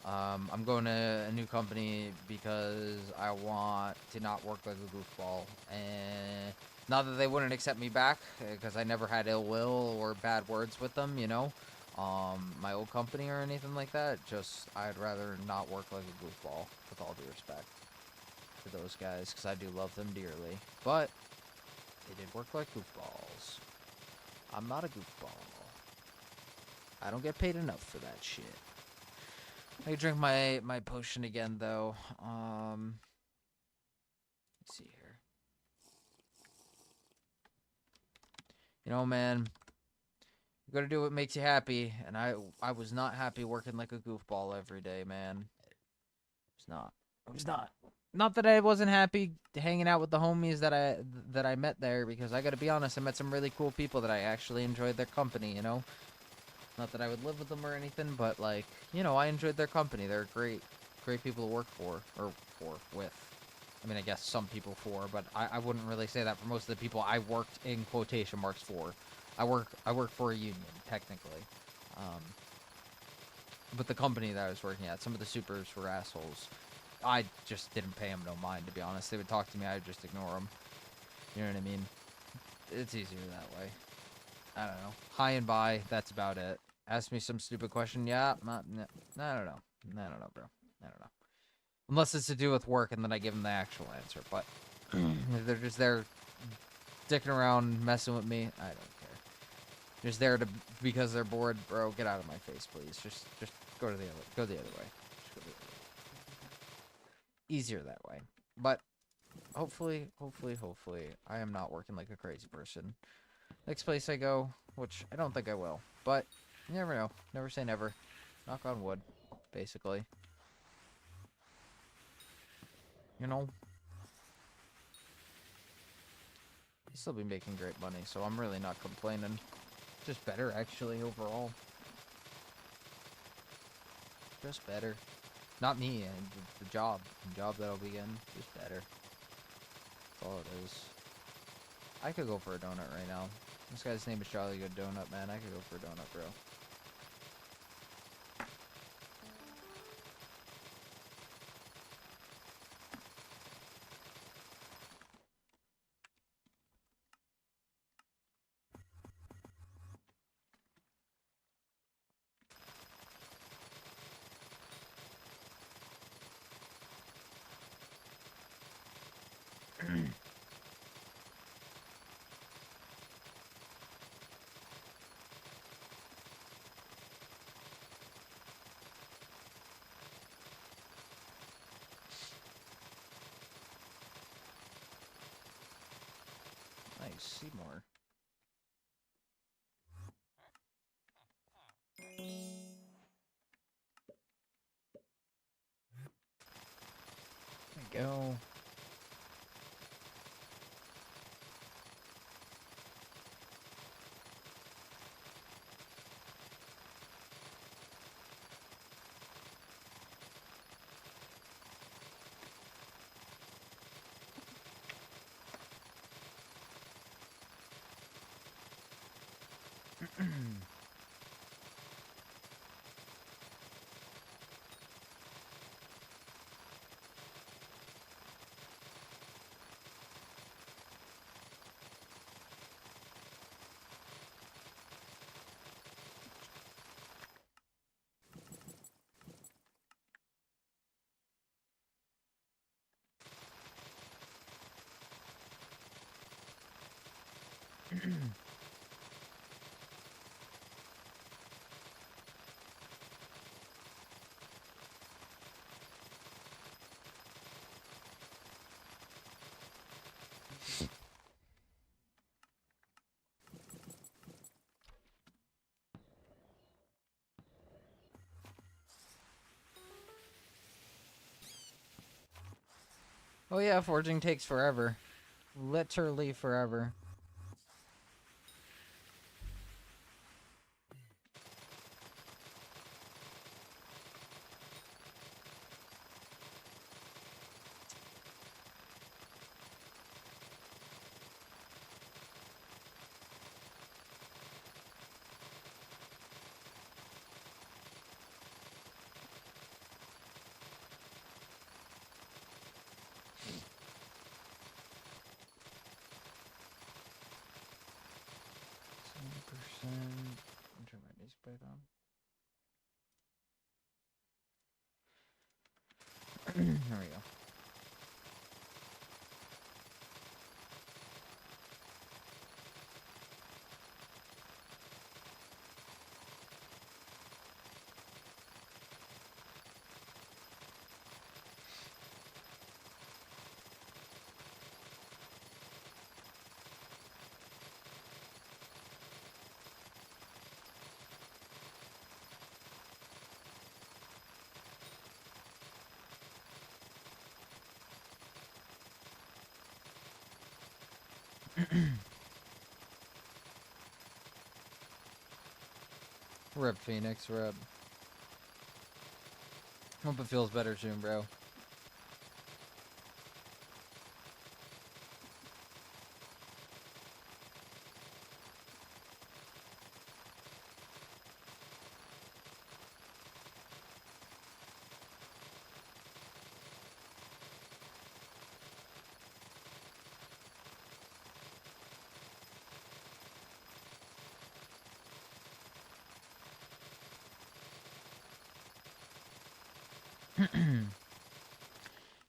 I'm going to a new company because I want to not work like a goofball. And not that they wouldn't accept me back, because I never had ill will or bad words with them, you know. My old company or anything like that. Just, I'd rather not work like a goofball, with all due respect to those guys, because I do love them dearly. But they did work like goofballs. I'm not a goofball. I don't get paid enough for that shit. I can drink my potion again, though. Let's see here. You know, man, you gotta do what makes you happy, and I was not happy working like a goofball every day, man. I was not. Not that I wasn't happy hanging out with the homies that I met there, because I gotta be honest, I met some really cool people that I actually enjoyed their company, you know? Not that I would live with them or anything, but, like, you know, I enjoyed their company. They're great people to work for, or with. I mean, I guess some people for, but I wouldn't really say that for most of the people I worked in quotation marks for. I work for a union, technically. But the company that I was working at, some of the supers were assholes. I just didn't pay them no mind, to be honest. They would talk to me, I would just ignore them. You know what I mean? It's easier that way. I don't know. Hi and bye. That's about it. Ask me some stupid question. Yeah, I don't know. I don't know, bro. I don't know. Unless it's to do with work, and then I give them the actual answer. But if they're just there dicking around, messing with me, I don't care. Just there to because they're bored, bro. Get out of my face, please. Just go to the other way. Just go the other way. Easier that way. But hopefully, I am not working like a crazy person. Next place I go, which I don't think I will, but you never know. Never say never. Knock on wood, basically. You know? I'll still be making great money, so I'm really not complaining. Just better, actually, overall. Just better. Not me, and the job. The job that I'll be in. Just better. That's all it is. I could go for a donut right now. This guy's name is Charlie Good Donut, man. I could go for a donut, bro. Nice, Seymour. go. Oh yeah, forging takes forever. Literally forever. Turn my display on. There we go. Rip Phoenix, rip. Hope it feels better soon, bro.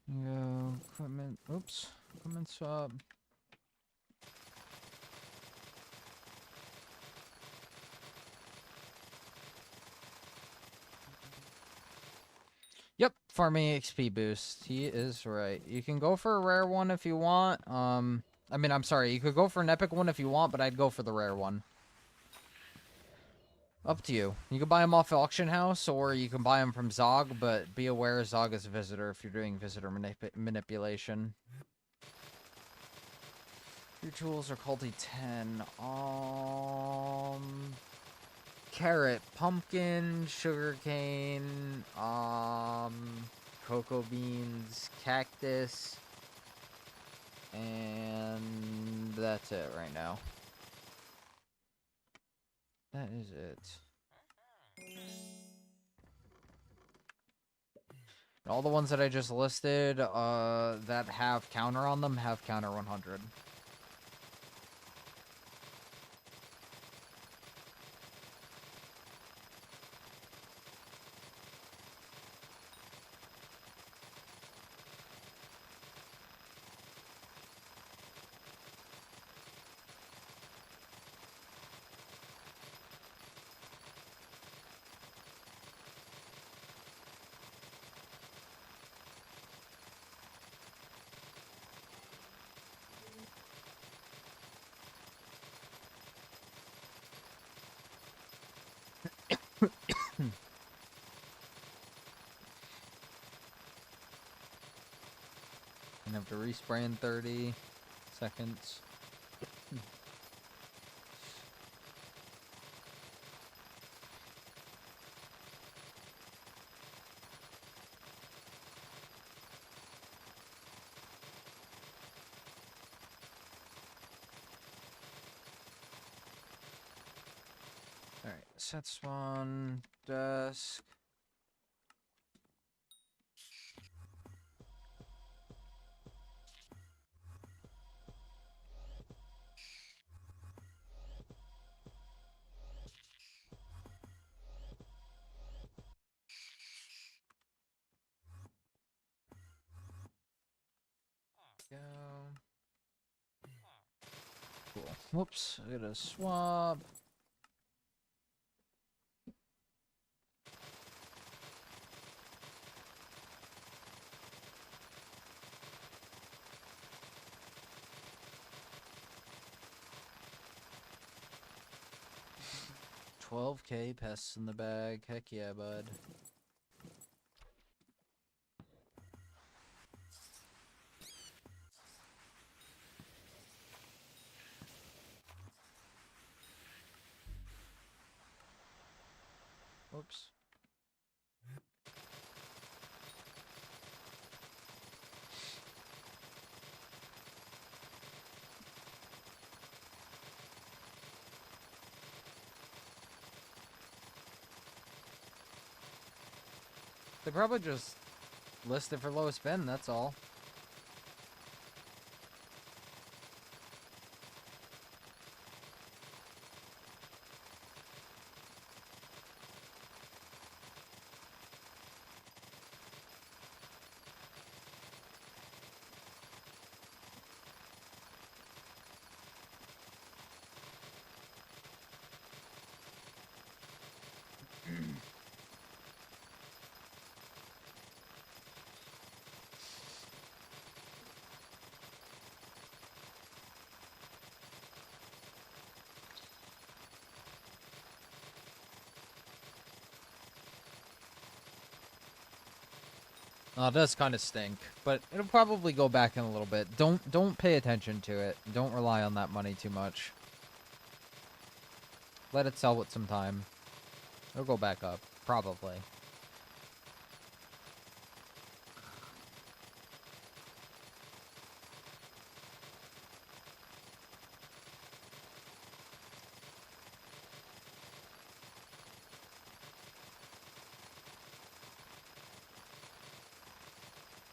Go equipment. Oops. Equipment swap. Yep, farming XP boost. He is right. You can go for a rare one if you want. I mean, I'm sorry. You could go for an epic one if you want, but I'd go for the rare one. Up to you. You can buy them off Auction House, or you can buy them from Zog, but be aware Zog is a visitor if you're doing visitor manipulation. Your tools are culty 10. Carrot, pumpkin, sugarcane, cocoa beans, cactus, and that's it right now. That is it. All the ones that I just listed, that have counter on them have counter 100. And have to respray in 30 seconds. Alright, set spawn, desk. Go. Cool. Whoops, I gotta swap. $12K pests in the bag. Heck yeah, bud. Whoops. They probably just listed for lowest spin, that's all. It does kind of stink, but it'll probably go back in a little bit. Don't pay attention to it. Don't rely on that money too much. Let it sell with some time. It'll go back up, probably.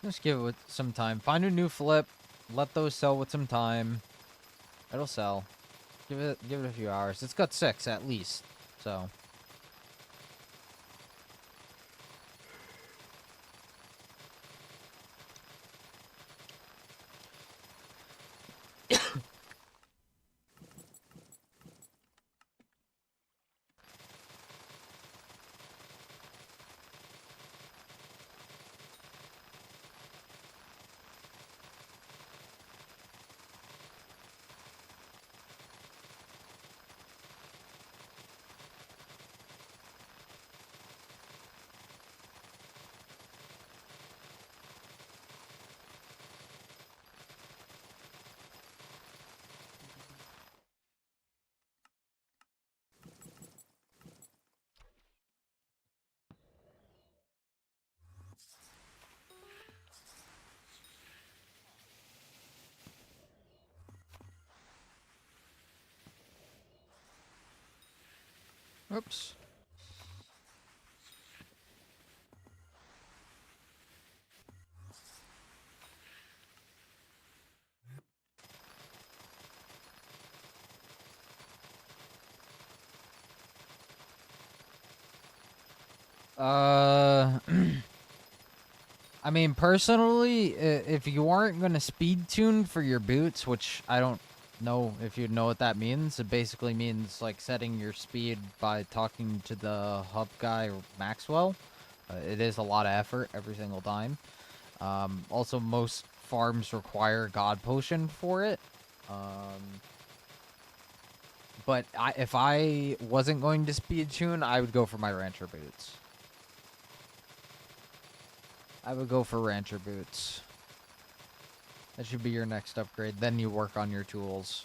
Just give it some time. Find a new flip. Let those sell with some time. It'll sell. Give it a few hours. It's got 6 at least. So oops. I mean, personally, if you aren't going to speed tune for your boots, which I don't know if you know what that means, it basically means like setting your speed by talking to the hub guy or Maxwell. It is a lot of effort every single time. Also, most farms require God Potion for it. But if I wasn't going to speed tune, I would go for my Rancher boots. I would go for Rancher boots. That should be your next upgrade. Then you work on your tools.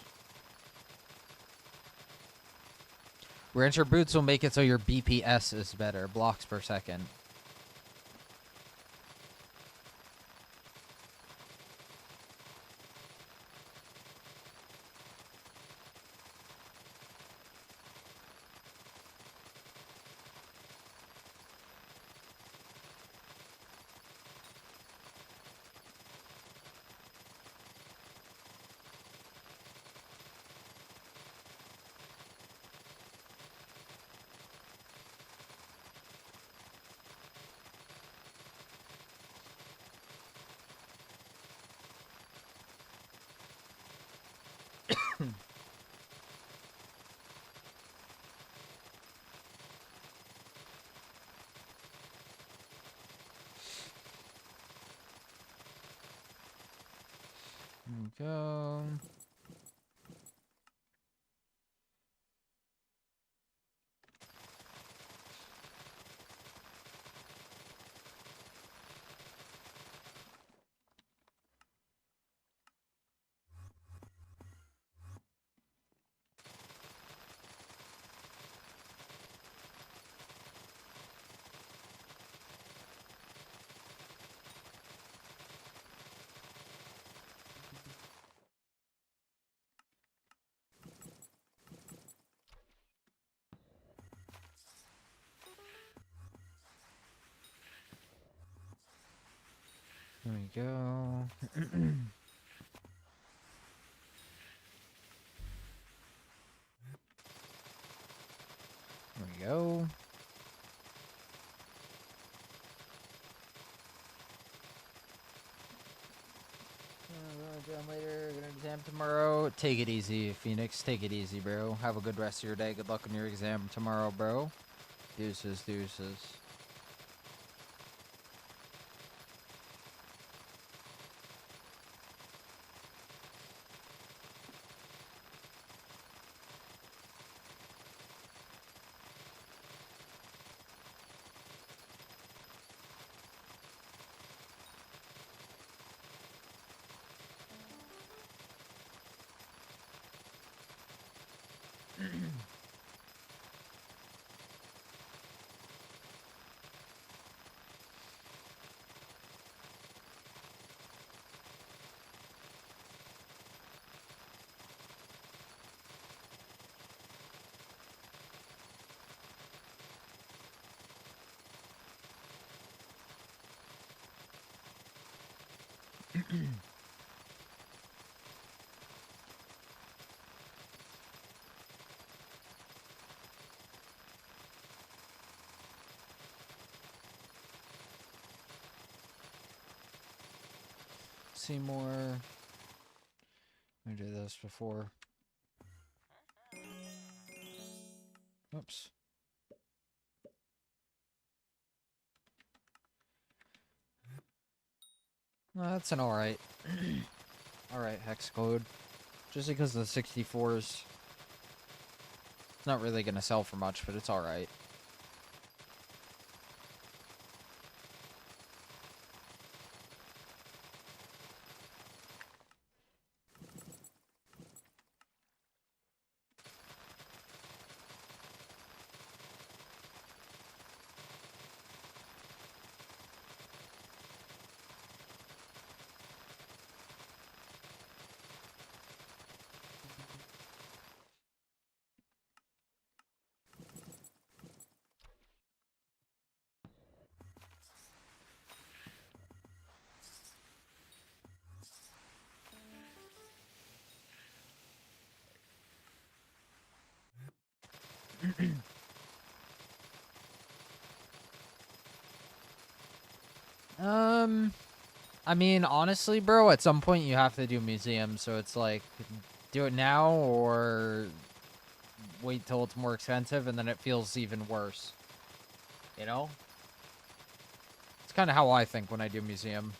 Rancher boots will make it so your BPS is better. Blocks per second. There we go. There we go. There we go. Later, gonna exam tomorrow. Take it easy, Phoenix. Take it easy, bro. Have a good rest of your day. Good luck on your exam tomorrow, bro. Deuces, deuces. Seymour. I did this before. Oops. That's an alright. Alright, hex code. Just because the 64s. It's not really gonna sell for much, but it's alright. I mean, honestly, bro, at some point you have to do museums, so it's like, do it now or wait till it's more expensive and then it feels even worse. You know? It's kind of how I think when I do museum.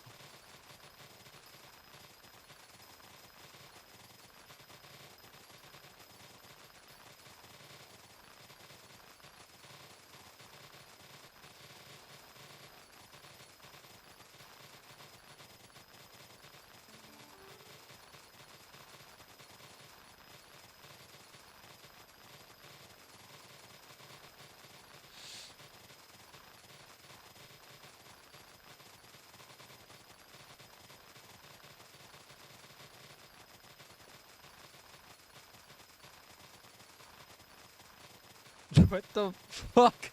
What the fuck?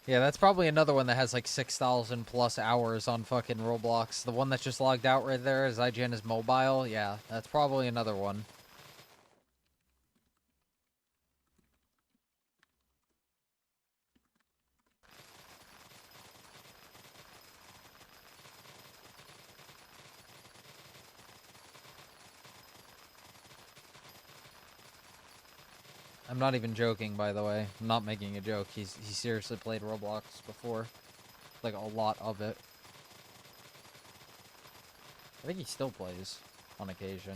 Yeah, that's probably another one that has like 6,000 plus hours on fucking Roblox. The one that just logged out right there is IGN is mobile. Yeah, that's probably another one. I'm not even joking, by the way. I'm not making a joke. He seriously played Roblox before. Like, a lot of it. I think he still plays on occasion.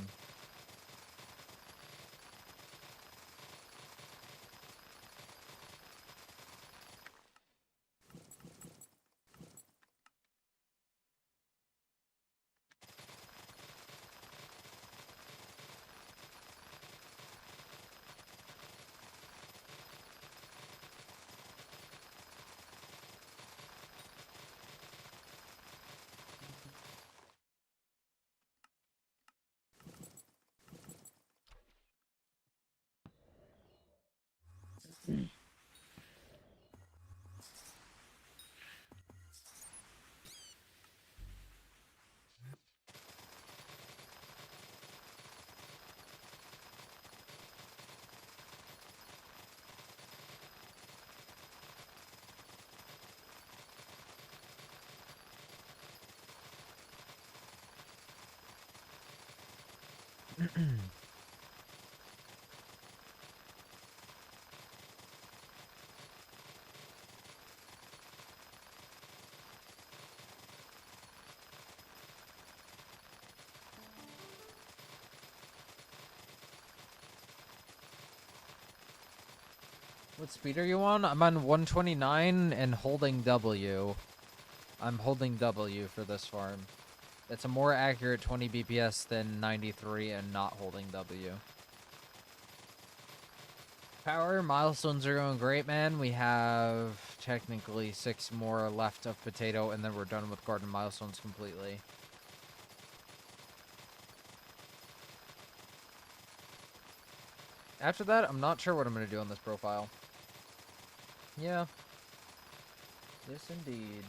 What speed are you on? I'm on 129 and holding W. I'm holding W for this farm. It's a more accurate 20 BPS than 93 and not holding W. Power, milestones are going great, man. We have technically 6 more left of potato, and then we're done with garden milestones completely. After that, I'm not sure what I'm going to do on this profile. Yeah. Yes, indeed.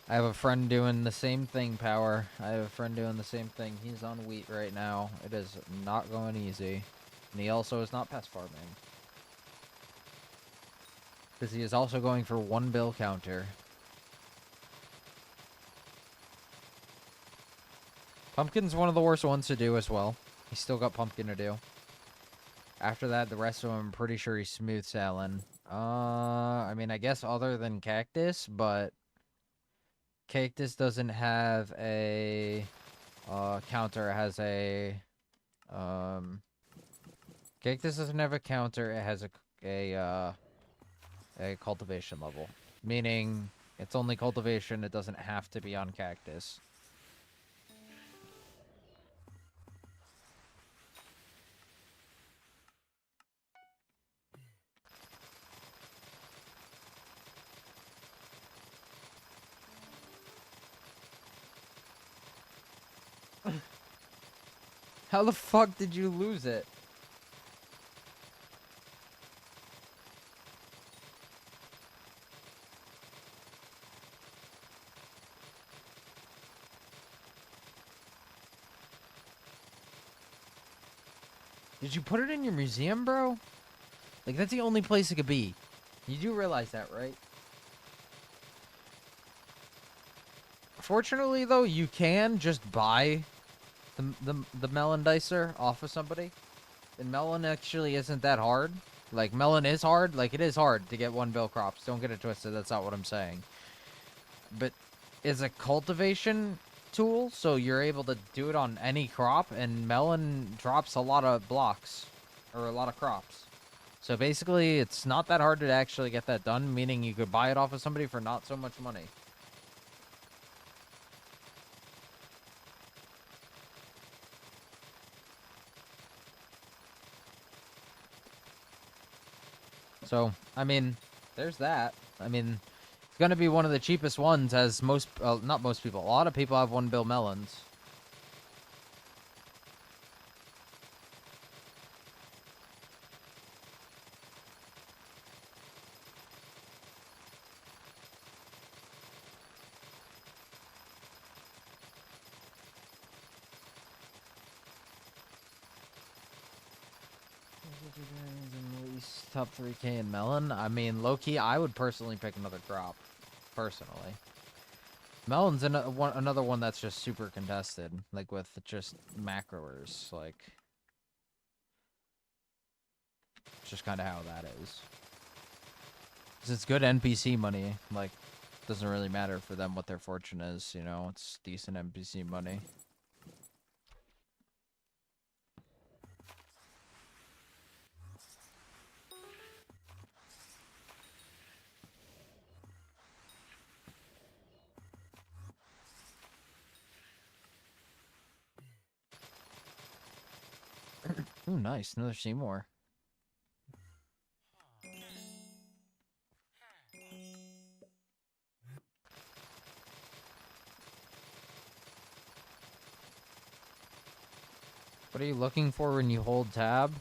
I have a friend doing the same thing, Power. I have a friend doing the same thing. He's on wheat right now. It is not going easy. And he also is not pest farming. Because he is also going for 1 bill counter. Pumpkin's one of the worst ones to do as well. He's still got pumpkin to do. After that, the rest of them, I'm pretty sure he's smooth sailing. I mean, I guess other than cactus, but cactus doesn't have a counter. It has a cactus doesn't have a counter. It has a cultivation level, meaning it's only cultivation. It doesn't have to be on cactus. How the fuck did you lose it? Did you put it in your museum, bro? Like, that's the only place it could be. You do realize that, right? Fortunately, though, you can just buy the melon dicer off of somebody. And melon actually isn't that hard. Like, melon is hard. Like, it is hard to get 1 bill crops. Don't get it twisted. That's not what I'm saying. But it's a cultivation tool, so you're able to do it on any crop, and melon drops a lot of blocks, or a lot of crops. So basically, it's not that hard to actually get that done, meaning you could buy it off of somebody for not so much money. So, I mean, there's that. I mean, it's gonna be one of the cheapest ones, as most, not most people, a lot of people have 1 bill melons. At least top 3K in melon. I mean, low key, I would personally pick another crop. Personally, melon's another one that's just super contested, like with just macroers. Like, it's just kind of how that is. 'Cause it's good NPC money. Like, doesn't really matter for them what their fortune is. You know, it's decent NPC money. Ooh, nice. Another Seymour. What are you looking for when you hold tab?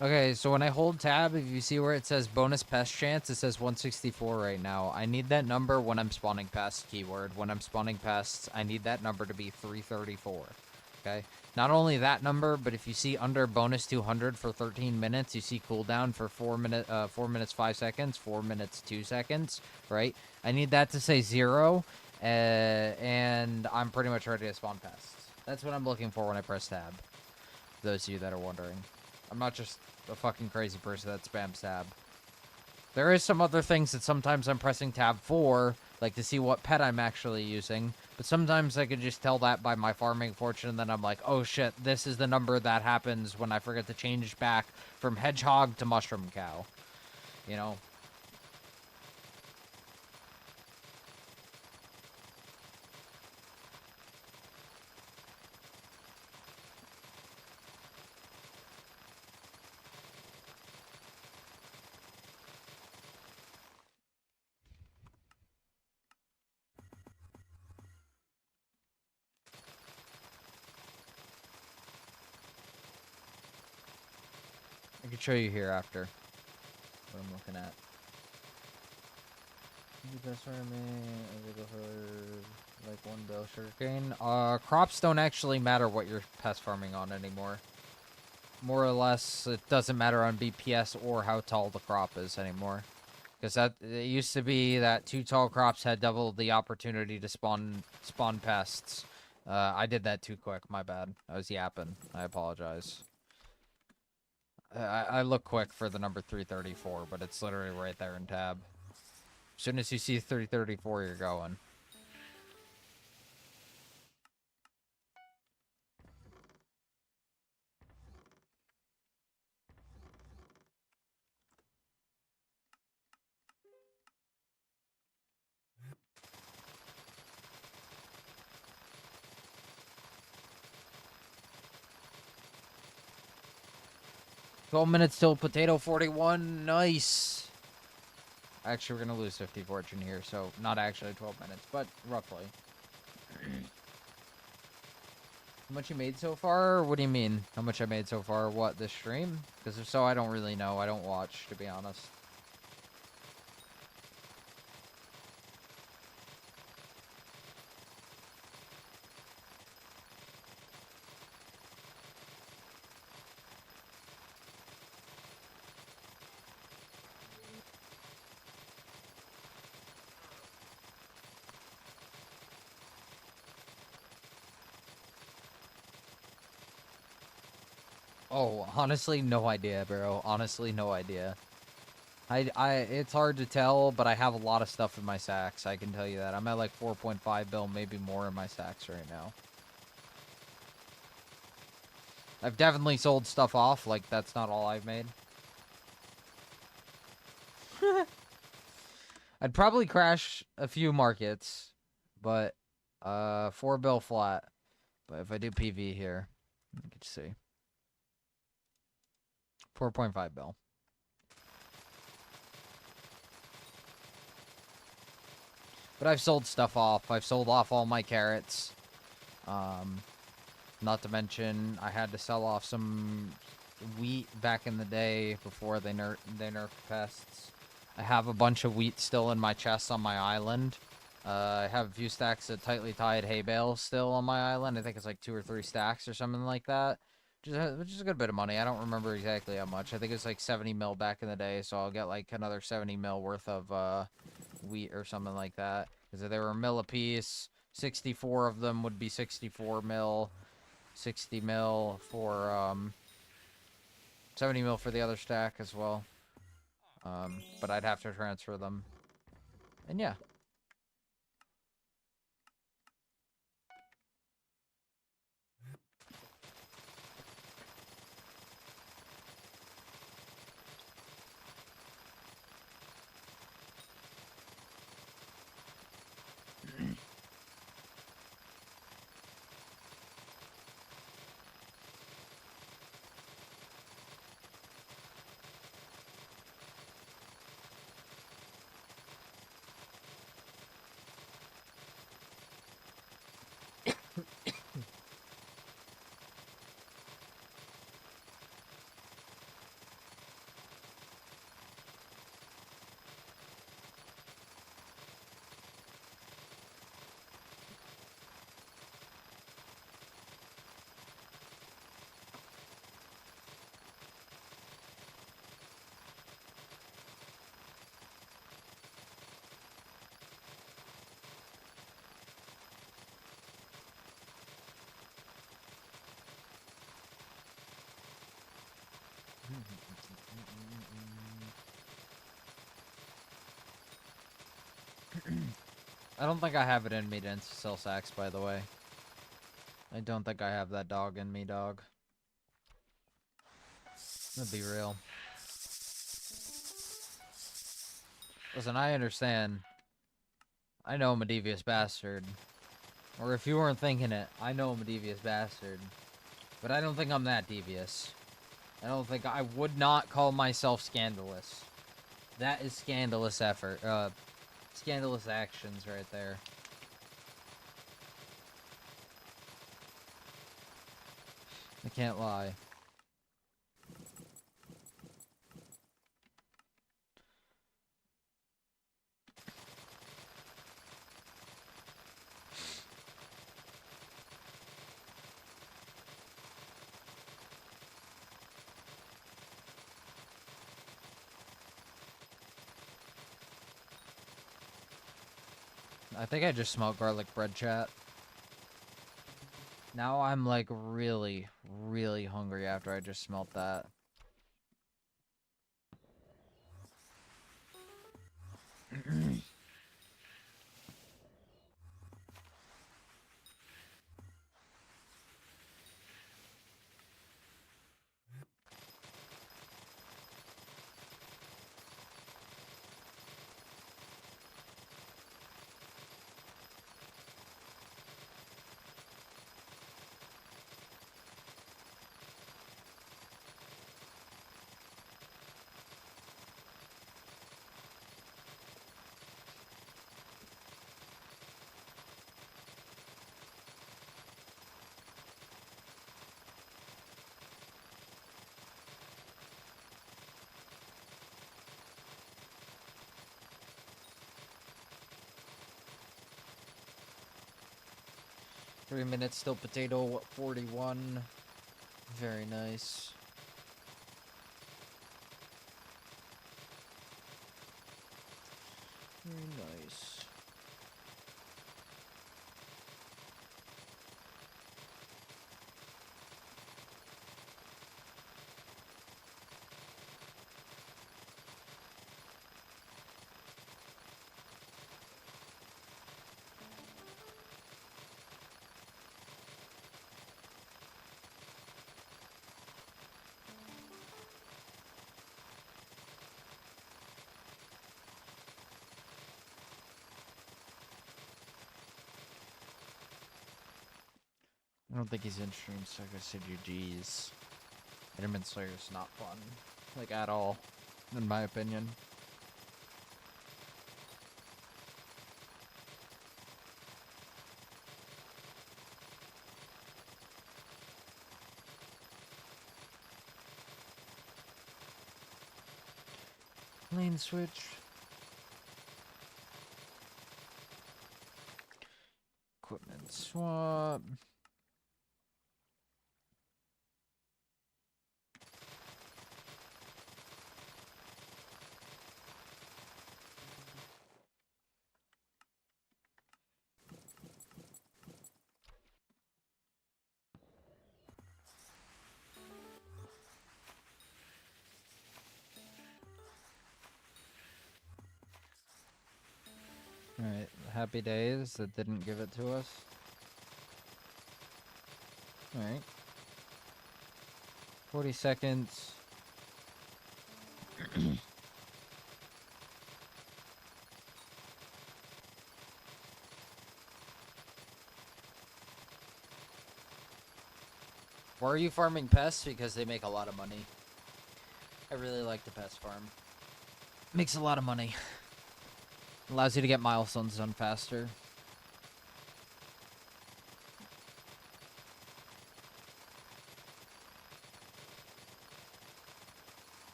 Okay, so when I hold tab, if you see where it says bonus pest chance, it says 164 right now. I need that number when I'm spawning pests, keyword. When I'm spawning pests, I need that number to be 334. Okay? Not only that number, but if you see under bonus 200 for 13 minutes, you see cooldown for 4 minutes 5 seconds, 4 minutes 2 seconds, right? I need that to say 0, and I'm pretty much ready to spawn pests. That's what I'm looking for when I press tab. Those of you that are wondering. I'm not just a fucking crazy person that spams tab. There is some other things that sometimes I'm pressing tab for, like to see what pet I'm actually using, but sometimes I could just tell that by my farming fortune, and then I'm like, oh shit, this is the number that happens when I forget to change back from hedgehog to mushroom cow. You know? I can show you here after what I'm looking at. Best farming, like 1 bill sugarcane. Crops don't actually matter what you're pest farming on anymore. More or less, it doesn't matter on BPS or how tall the crop is anymore. Because that it used to be that 2 tall crops had double the opportunity to spawn pests. I did that too quick. My bad. I was yapping. I apologize. I look quick for the number 334, but it's literally right there in tab. As soon as you see 334, you're going. 12 minutes till potato 41. Nice. Actually, we're going to lose 50 fortune here, so not actually 12 minutes, but roughly. How much you made so far? What do you mean? How much I made so far? What, this stream? Because if so, I don't really know. I don't watch, to be honest. Oh, honestly, no idea, bro. Honestly, no idea. It's hard to tell, but I have a lot of stuff in my sacks. I can tell you that. I'm at like 4.5 bill, maybe more in my sacks right now. I've definitely sold stuff off. Like, that's not all I've made. I'd probably crash a few markets, but 4 bill flat. But if I do PV here, you can see 4.5 bill. But I've sold stuff off. I've sold off all my carrots. Not to mention, I had to sell off some wheat back in the day before they nerfed pests. I have a bunch of wheat still in my chests on my island. I have a few stacks of tightly tied hay bales still on my island. I think it's like 2 or 3 stacks or something like that. Which is a good bit of money. I don't remember exactly how much. I think it's like 70 mil back in the day, so I'll get like another 70 mil worth of wheat or something like that. Because if they were a mil a piece, 64 of them would be 64 mil. 60 mil for 70 mil for the other stack as well. But I'd have to transfer them. And yeah. I don't think I have it in me to sell sacks, by the way. I don't think I have that dog in me, dog. Let's be real. Listen, I understand. I know I'm a devious bastard. Or if you weren't thinking it, I know I'm a devious bastard. But I don't think I'm that devious. I would not call myself scandalous. That is scandalous scandalous actions right there. I can't lie. I think I just smelled garlic bread, chat. Now I'm like really, really hungry after I just smelt that. Three minutes, still potato, 41. Very nice. Very nice. I don't think he's in stream, so I said you G's. Enderman Slayer's not fun. Like, at all. In my opinion. Lane switch. Equipment swap. Alright, happy days that didn't give it to us. Alright. 40 seconds. Why are you farming pests? Because they make a lot of money. I really like the pest farm. Makes a lot of money. Allows you to get milestones done faster.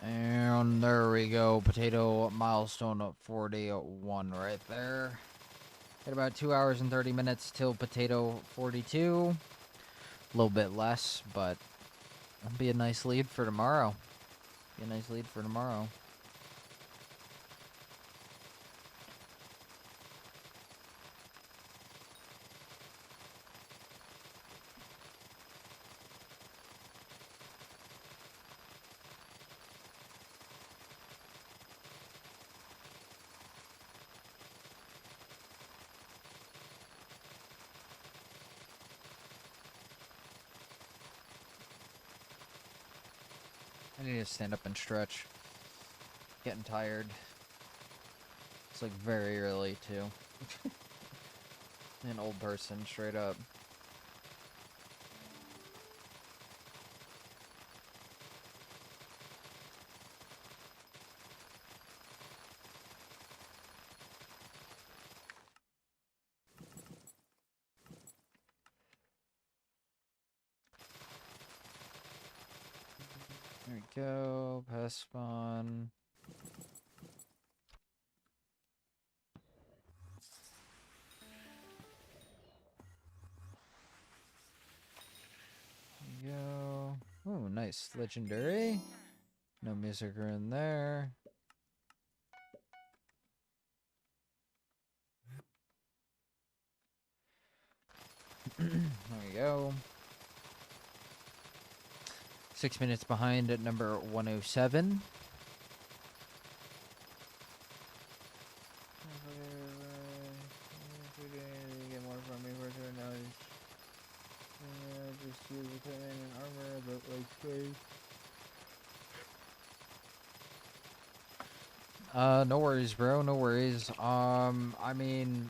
And there we go. Potato milestone at 41 right there. At about 2 hours and 30 minutes till potato 42. A little bit less, but that'll be a nice lead for tomorrow. Be a nice lead for tomorrow. I need to stand up and stretch. Getting tired. It's like very early too. An old person, straight up. There we go. Pest spawn. There we go. Oh, nice. Legendary. No music in there. There we go. 6 minutes behind at number 107. Get more from me for sure now. Just use equipment and armor, but like space. No worries, bro. No worries. I mean,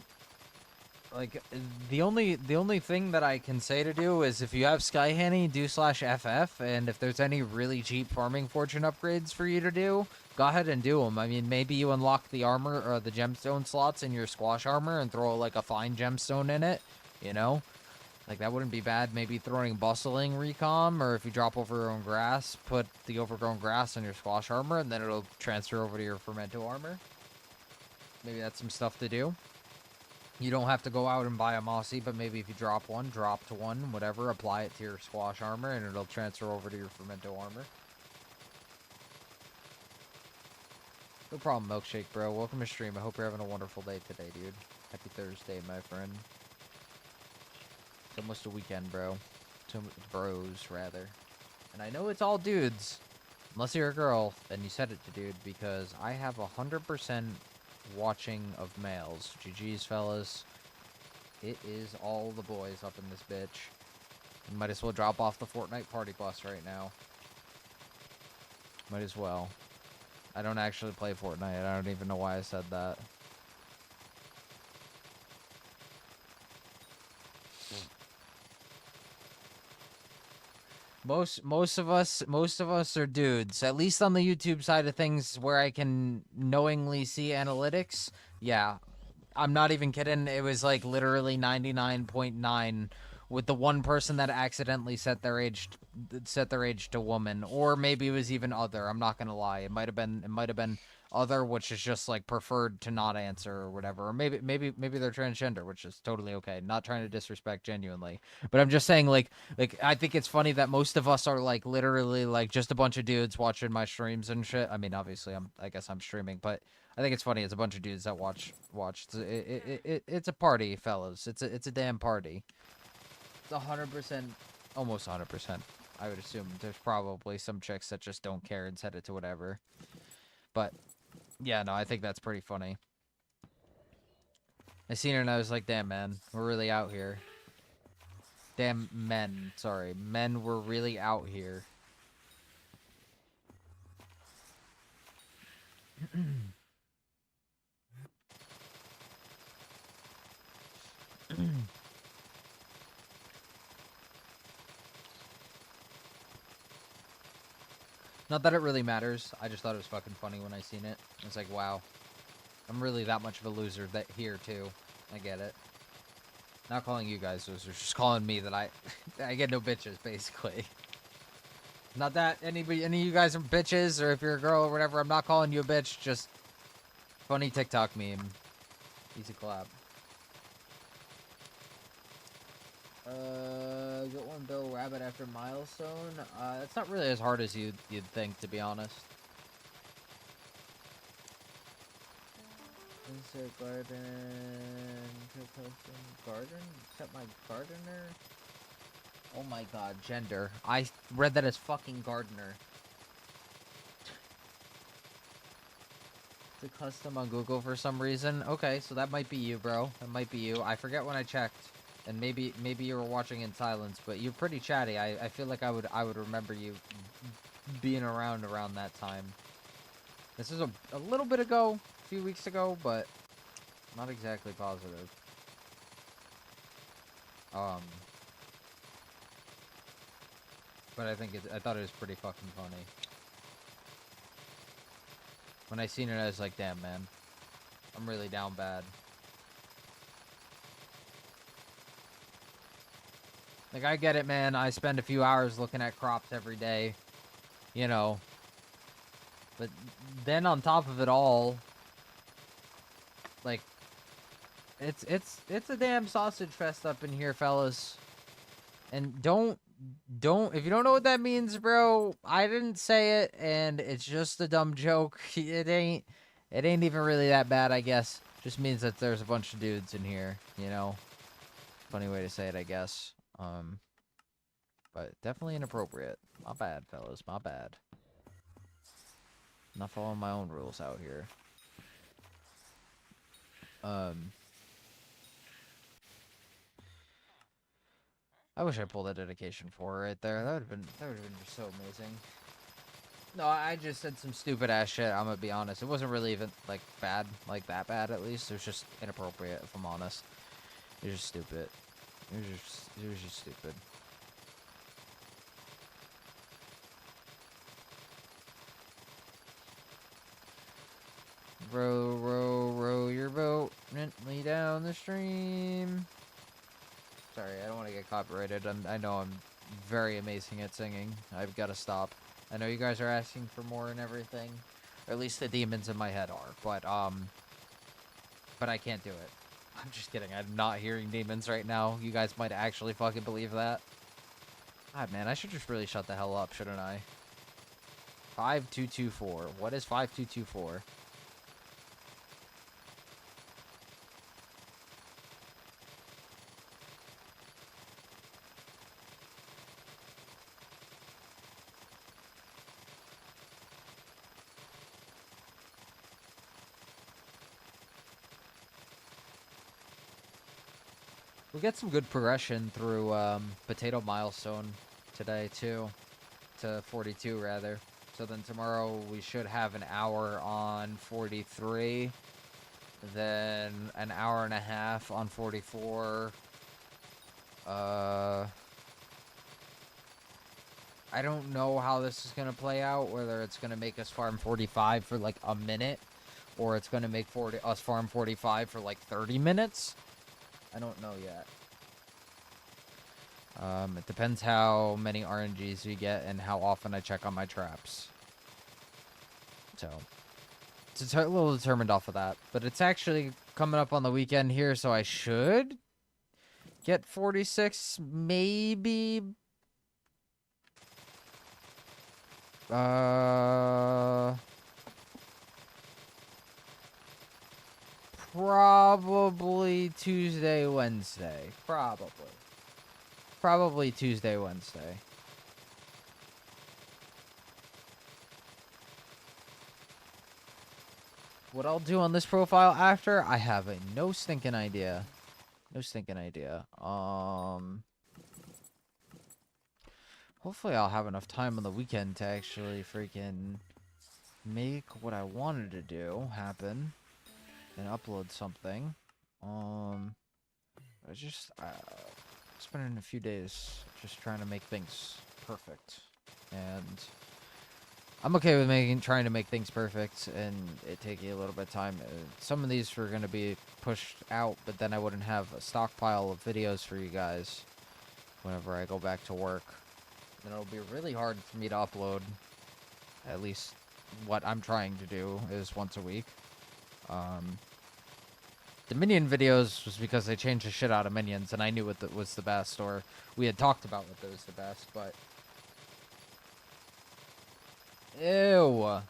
like the only thing that I can say to do is if you have Sky Henny, do /FF, and if there's any really cheap farming fortune upgrades for you to do, go ahead and do them. I mean, maybe you unlock the armor or the gemstone slots in your squash armor and throw like a fine gemstone in it, you know? Like, that wouldn't be bad. Maybe throwing bustling recom, or if you drop overgrown grass, put the overgrown grass on your squash armor, and then it'll transfer over to your fermento armor. Maybe that's some stuff to do. You don't have to go out and buy a mossy, but maybe if you drop one, drop to one, whatever, apply it to your squash armor, and it'll transfer over to your fermento armor. No problem, Milkshake, bro. Welcome to stream. I hope you're having a wonderful day today, dude. Happy Thursday, my friend. It's almost a weekend, bro. Bros, rather. And I know it's all dudes. Unless you're a girl, then you set it to dude, because I have 100% watching of males. GG's, fellas. It is all the boys up in this bitch. You might as well drop off the Fortnite party bus right now. Might as well. I don't actually play Fortnite. I don't even know why I said that. Most of us are dudes. At least on the YouTube side of things, where I can knowingly see analytics. Yeah, I'm not even kidding. It was like literally 99.9 with the one person that accidentally set their age to woman, or maybe it was even other. I'm not gonna lie. It might have been other, which is just like preferred to not answer or whatever. Or maybe they're transgender, which is totally okay. Not trying to disrespect genuinely, but I'm just saying like I think it's funny that most of us are like literally like just a bunch of dudes watching my streams and shit. I mean, obviously I guess I'm streaming, but I think it's funny. It's a bunch of dudes that watch. It's a party, fellas. It's a damn party. It's 100%, almost 100%. I would assume there's probably some chicks that just don't care and set it to whatever. But yeah, no, I think that's pretty funny. I seen her and I was like, damn, man, we're really out here. Damn men, sorry, men were really out here. Not that it really matters. I just thought it was fucking funny when I seen it. I was like, wow, I'm really that much of a loser that here too. I get it. Not calling you guys losers, just calling me that I get no bitches, basically. Not that any of you guys are bitches, or if you're a girl or whatever, I'm not calling you a bitch, just funny TikTok meme. Easy collab. Get one Bill Rabbit after Milestone. It's not really as hard as you'd think, to be honest. Insert garden, garden, except my gardener. Oh my god, gender. I read that as fucking gardener. It's a custom on Google for some reason. Okay, so that might be you, bro. That might be you. I forget when I checked. And maybe you were watching in silence, but you're pretty chatty. I feel like I would remember you being around that time. This is a little bit ago, a few weeks ago, but not exactly positive. But I thought it was pretty fucking funny. When I seen it, I was like, damn, man. I'm really down bad. Like, I get it, man. I spend a few hours looking at crops every day. You know. But then on top of it all, like, it's a damn sausage fest up in here, fellas. And don't, if you don't know what that means, bro, I didn't say it, and it's just a dumb joke. It ain't even really that bad, I guess. Just means that there's a bunch of dudes in here, you know? Funny way to say it, I guess. But definitely inappropriate. My bad, fellas, my bad. Not following my own rules out here. I wish I pulled that dedication for right there. That would have been just so amazing. No, I just said some stupid ass shit. I'm gonna be honest. It wasn't really even like bad, like that bad at least. It was just inappropriate, if I'm honest. It was just stupid. It was just stupid. Row, row, row your boat gently down the stream. Sorry, I don't want to get copyrighted. I know I'm very amazing at singing. I've got to stop. I know you guys are asking for more and everything. Or at least the demons in my head are. But I can't do it. I'm just kidding. I'm not hearing demons right now. You guys might actually fucking believe that. God, man, I should just really shut the hell up, shouldn't I? 5224. What is 5224? We'll get some good progression through Potato Milestone today, too. To 42, rather. So then tomorrow we should have an hour on 43. Then an hour and a half on 44. I don't know how this is going to play out. Whether it's going to make us farm 45 for like a minute. or it's going to make us farm 45 for like 30 minutes. I don't know yet. It depends how many RNGs we get and how often I check on my traps. So, it's a little determined off of that. But it's actually coming up on the weekend here, so I should get 46, maybe. Probably Tuesday, Wednesday. Probably Tuesday, Wednesday. What I'll do on this profile after, I have no stinking idea. No stinking idea. Hopefully I'll have enough time on the weekend to actually freaking make what I wanted to do happen and upload something. I just spending a few days just trying to make things perfect, and I'm okay with trying to make things perfect and it taking a little bit of time. Some of these were going to be pushed out, but then I wouldn't have a stockpile of videos for you guys whenever I go back to work. And it'll be really hard for me to upload. At least what I'm trying to do is once a week. The minion videos was because they changed the shit out of minions, and I knew what was the best, or we had talked about what was the best, but... Ew!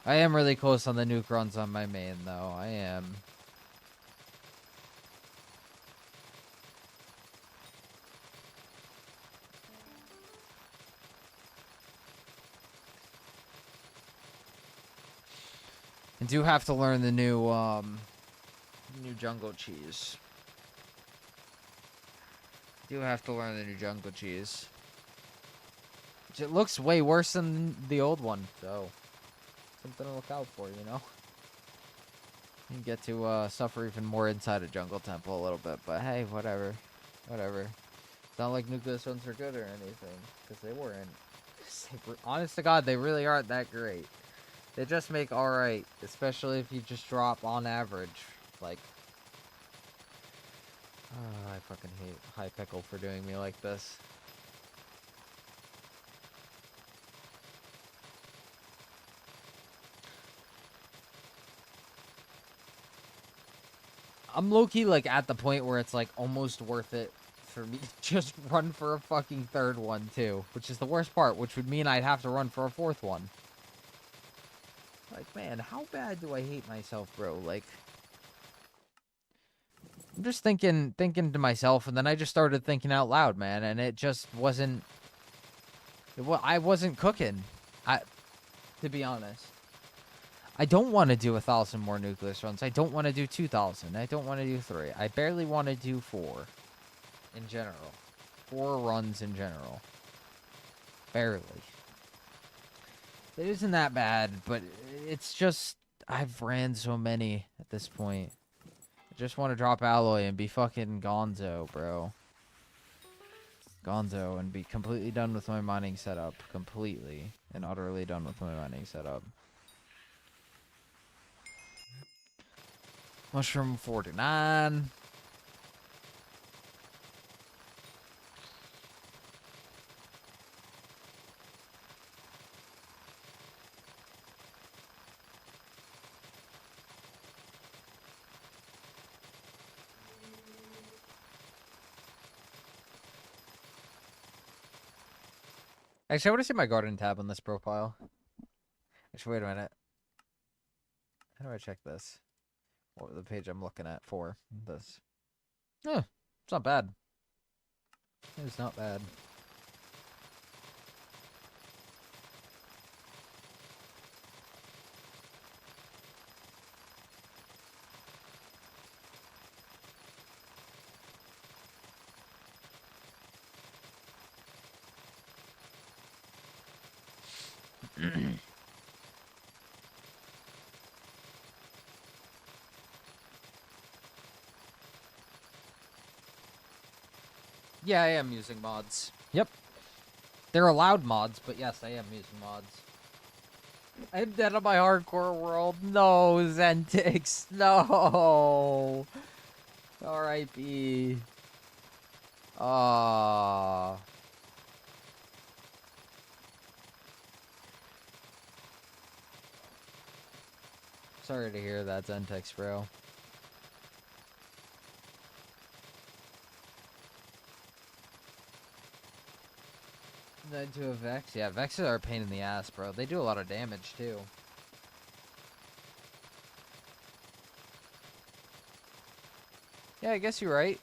I am really close on the nuke runs on my main, though. I am. I do have to learn the new jungle cheese. It looks way worse than the old one, so something to look out for, you know? You get to suffer even more inside a jungle temple a little bit, but hey, whatever. Whatever. It's not like nuclear stones are good or anything, because they weren't. Honest to God, they really aren't that great. They just make alright, especially if you just drop on average, like... Oh, I fucking hate HYPIXEL for doing me like this. I'm low-key, like, at the point where it's, like, almost worth it for me to just run for a fucking third one, too. Which is the worst part, which would mean I'd have to run for a fourth one. Like, man, how bad do I hate myself, bro? Like... I'm just thinking to myself, and then I just started thinking out loud, man, and it just wasn't... I wasn't cooking, to be honest. I don't want to do 1,000 more nucleus runs. I don't want to do 2,000. I don't want to do 3. I barely want to do 4 in general. 4 runs in general. Barely. It isn't that bad, but it's just... I've ran so many at this point. I just want to drop alloy and be fucking gonzo, bro. Gonzo, and be completely done with my mining setup. Completely and utterly done with my mining setup. Mushroom 49. Actually, I want to see my garden tab on this profile. Actually, wait a minute. How do I check this? What the page I'm looking at for this? Oh, it's not bad. It's not bad. Yeah, I am using mods. Yep. They're allowed mods, but yes, I am using mods. I'm dead on my hardcore world. No, Zentix. No. R.I.P. Ah. Sorry to hear that, Zentix, bro. Then to a Vex? Yeah, Vexes are a pain in the ass, bro. They do a lot of damage, too. Yeah, I guess you're right.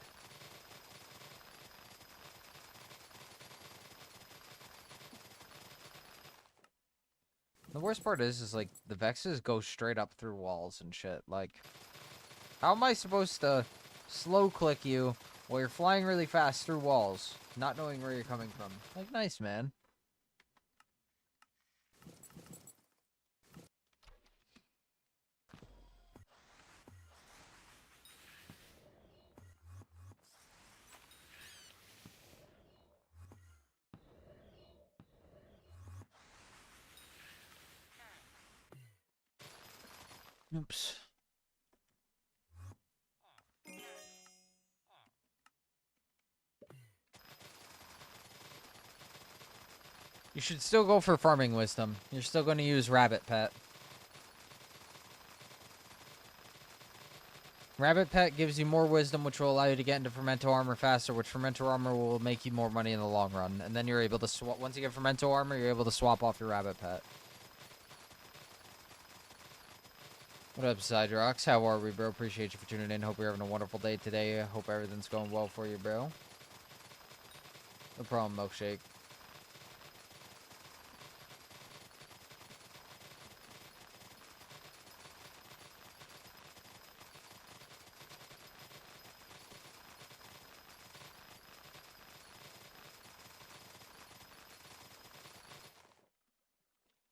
The worst part is like, the Vexes go straight up through walls and shit. Like, how am I supposed to slow click you while you're flying really fast through walls, not knowing where you're coming from? Like, nice, man. Oops. You should still go for farming wisdom. You're still going to use rabbit pet. Rabbit pet gives you more wisdom, which will allow you to get into fermento armor faster, which fermento armor will make you more money in the long run. And then you're able to swap. Once you get fermento armor, you're able to swap off your rabbit pet. What up, Sidrox? How are we, bro? Appreciate you for tuning in. Hope you're having a wonderful day today. Hope everything's going well for you, bro. No problem, Milkshake.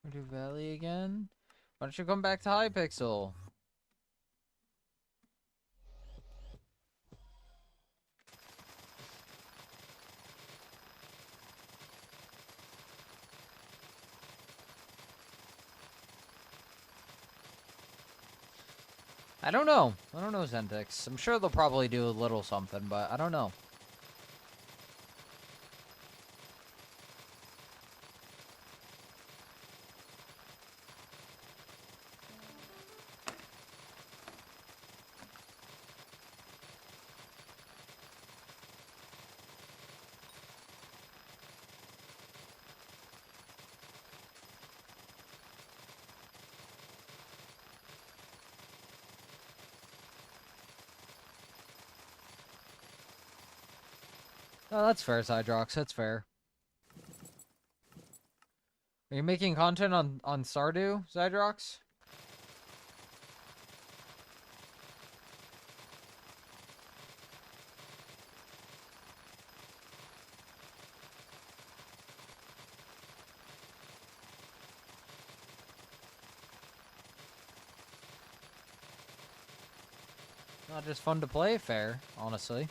Purdue Valley again? Why don't you come back to Hypixel? I don't know. I don't know, Zentix. I'm sure they'll probably do a little something, but I don't know. Oh, that's fair, Sidrox. That's fair. Are you making content on Stardew, Zydrox? Not just fun to play, fair, honestly.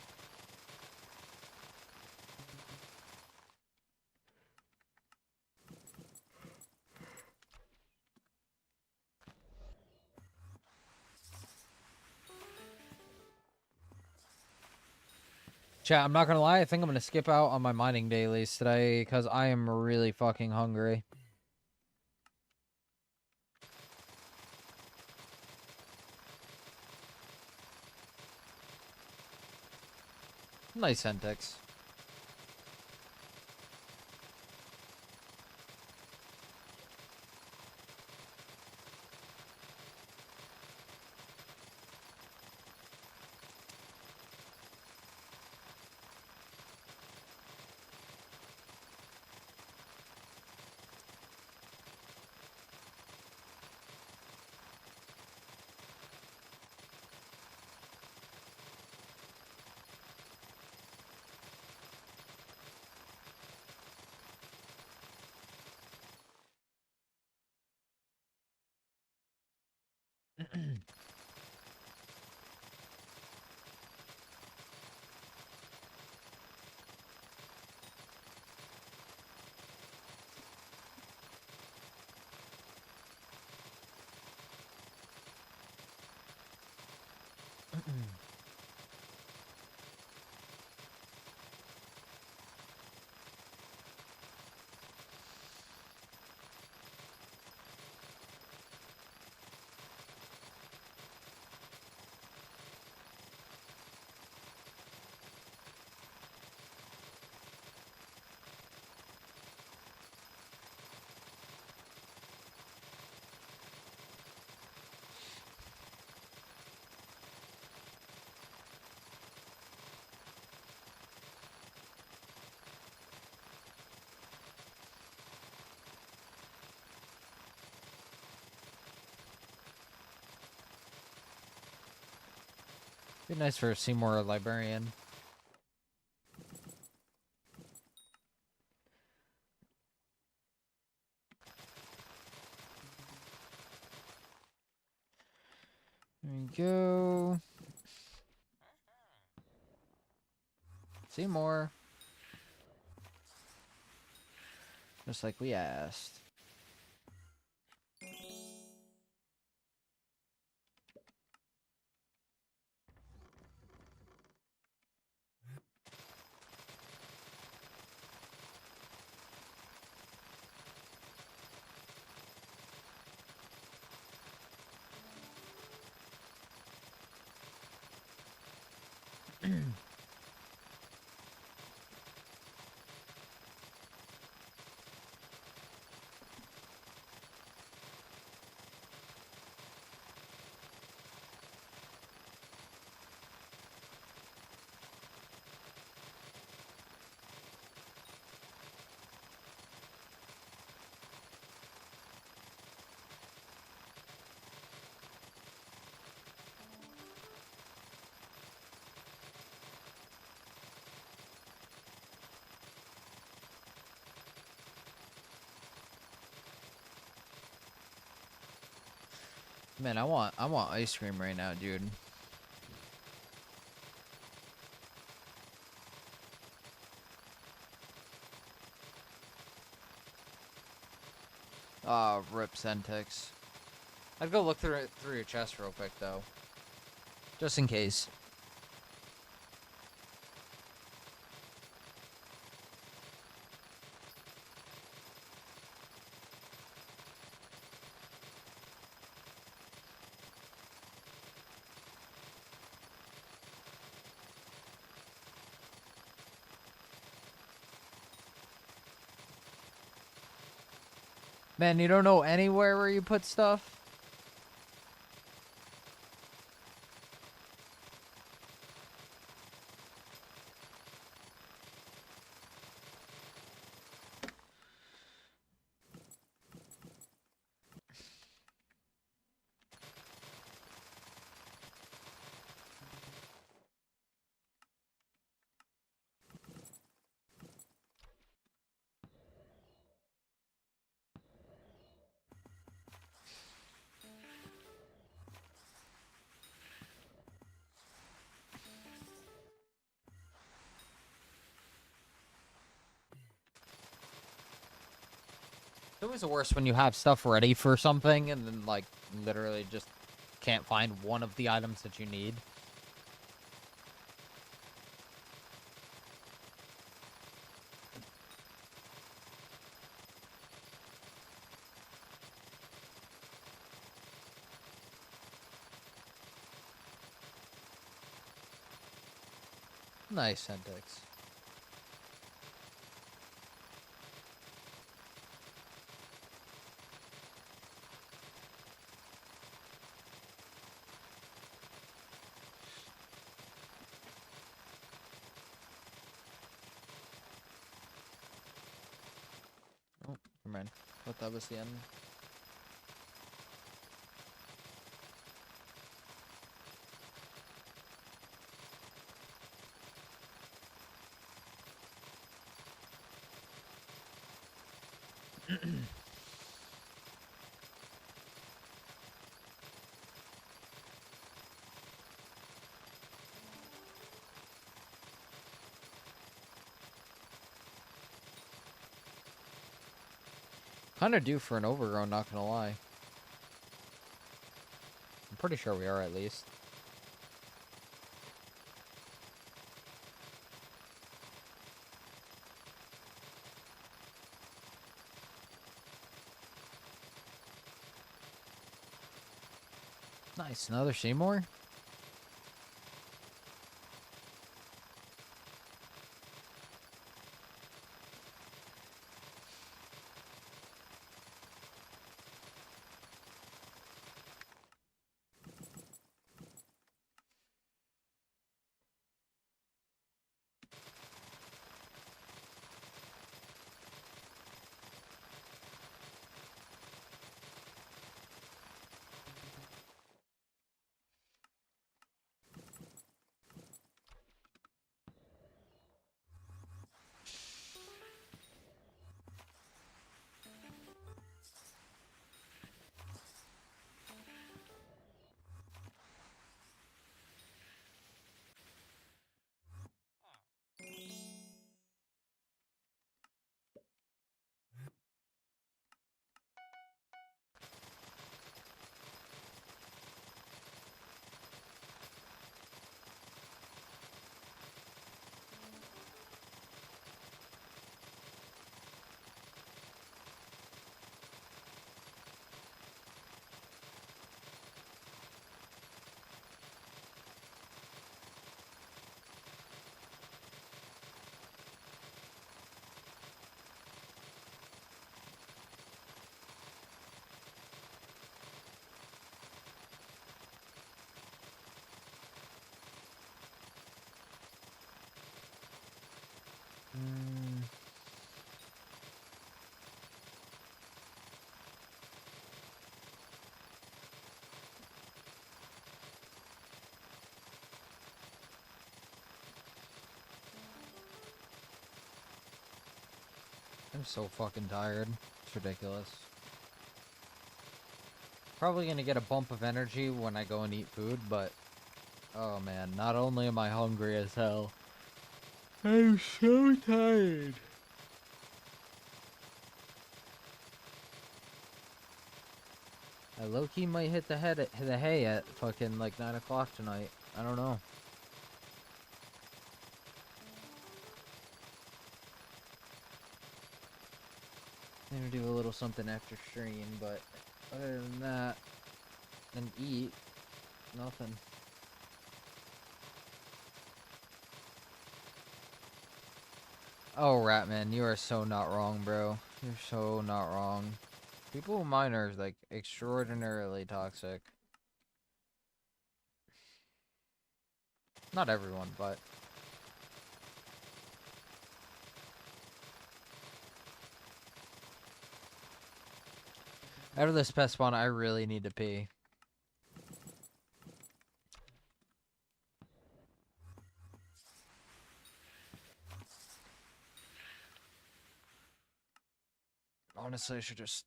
Chat, I'm not gonna lie, I think I'm gonna skip out on my mining dailies today because I am really fucking hungry. Nice, Centix. Be nice for a Seymour librarian. There we go. Seymour. Just like we asked. Man, I want ice cream right now, dude. Rip Centix. I'd go look through your chest real quick though. Just in case. Man, you don't know anywhere where you put stuff? It's always the worst when you have stuff ready for something and then, like, literally just can't find one of the items that you need. Nice, Centix. Oh, never mind. Thought that was the end. Kinda due for an overgrown, not gonna lie. I'm pretty sure we are, at least. Nice, another Seymour? I'm so fucking tired. It's ridiculous. Probably gonna get a bump of energy when I go and eat food, but oh man, not only am I hungry as hell, I'm so tired. I low-key might hit the hay at fucking like 9 o'clock tonight. I don't know. Maybe do a little something after stream, but other than that, and eat, nothing. Oh, Ratman, you are so not wrong, bro. You're so not wrong. People who mine are, like, extraordinarily toxic. Not everyone, but... Out of this pest spawn, I really need to pee. Honestly, I should just...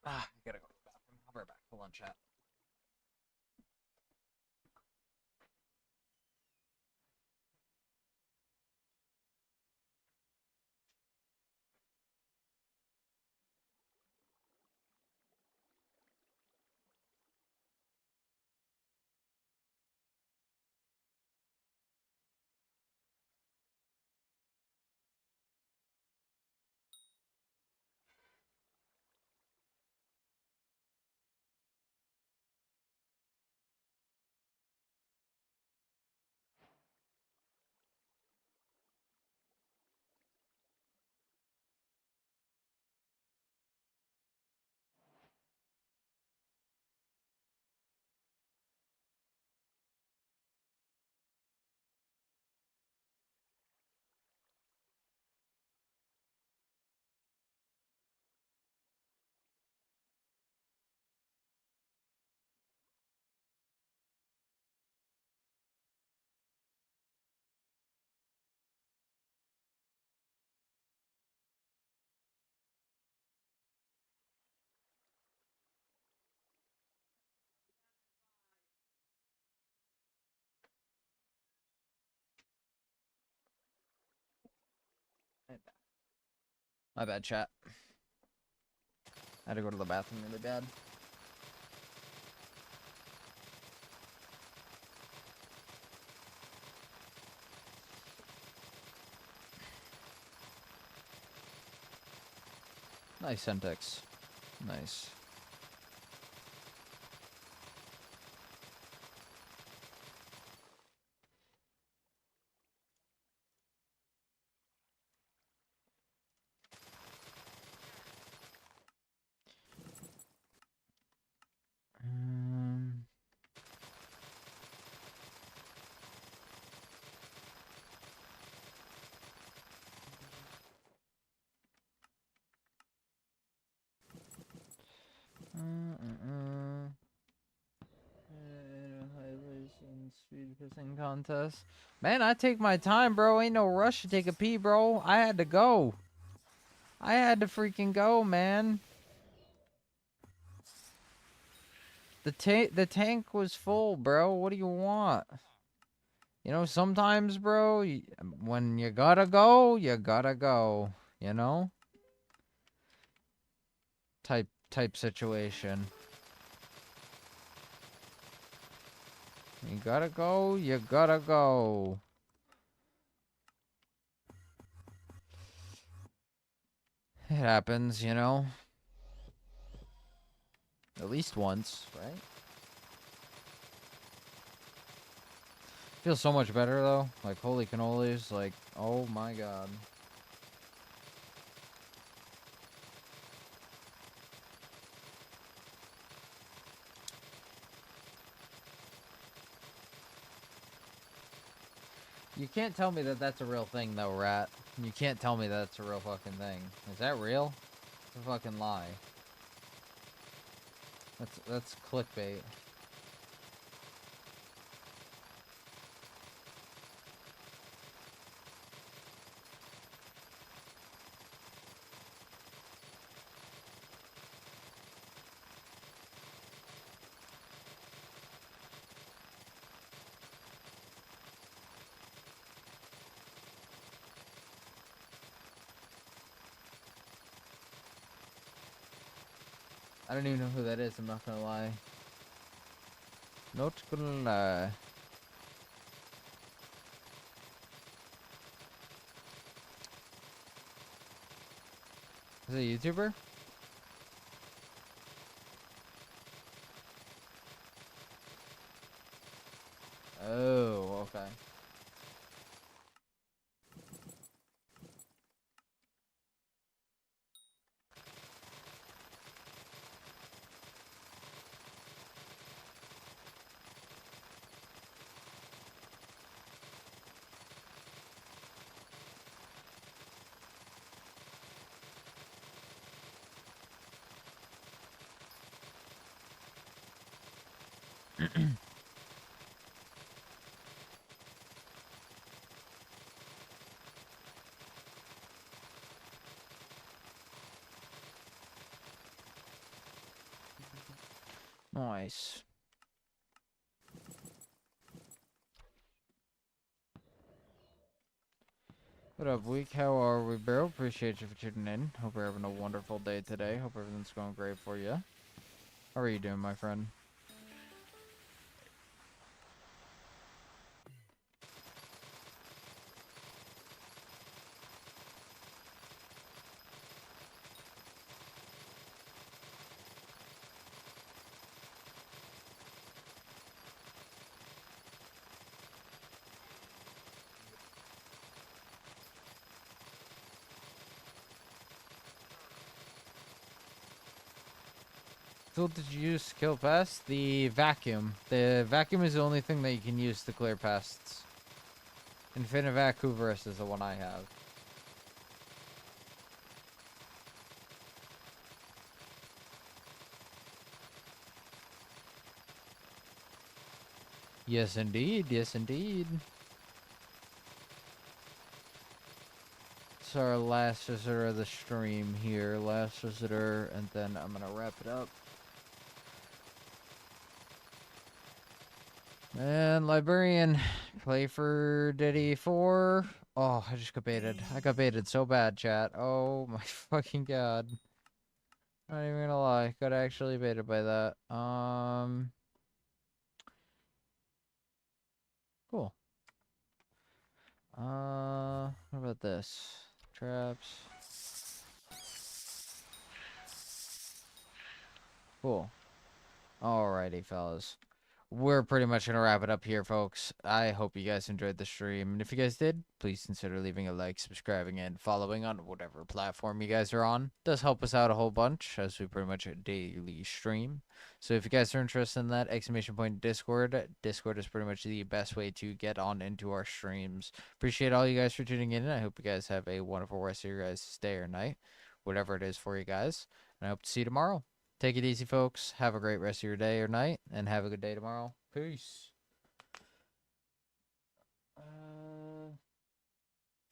I gotta go to the bathroom. I'll be right back. Hold on, chat. My bad, chat. I had to go to the bathroom really bad. Nice, Centex. Nice. Speed pissing contest. Man, I take my time, bro. Ain't no rush to take a pee, bro. I had to go. I had to freaking go, man. The tank was full, bro. What do you want? You know, sometimes, bro, when you gotta go, you gotta go. You know? Type situation. You gotta go, you gotta go. It happens, you know? At least once, right? Feels so much better, though. Like, holy cannolis. Like, oh my god. You can't tell me that that's a real thing, though, Rat. You can't tell me that's a real fucking thing. Is that real? It's a fucking lie. That's clickbait. I don't even know who that is, I'm not gonna lie. Not gonna lie. Is it a YouTuber? Oh, okay. Nice. What up, week? How are we, bro? Appreciate you for tuning in. Hope you're having a wonderful day today. Hope everything's going great for you. How are you doing, my friend? Tool did you use to kill pests? The vacuum. The vacuum is the only thing that you can use to clear pests. Infinivac Hooverus is the one I have. Yes, indeed. Yes, indeed. It's our last visitor of the stream here. Last visitor, and then I'm gonna wrap it up. And Librarian, play for Diddy 4. Oh, I just got baited. I got baited so bad, chat. Oh my fucking god. Not even gonna lie. Got actually baited by that. Cool. What about this? Traps. Cool. Alrighty, fellas. We're pretty much going to wrap it up here, folks. I hope you guys enjoyed the stream. And if you guys did, please consider leaving a like, subscribing, and following on whatever platform you guys are on. It does help us out a whole bunch, as we pretty much daily stream. So if you guys are interested in that, exclamation point Discord. Discord is pretty much the best way to get on into our streams. Appreciate all you guys for tuning in, and I hope you guys have a wonderful rest of your guys' day or night, whatever it is for you guys. And I hope to see you tomorrow. Take it easy, folks. Have a great rest of your day or night, and have a good day tomorrow. Peace.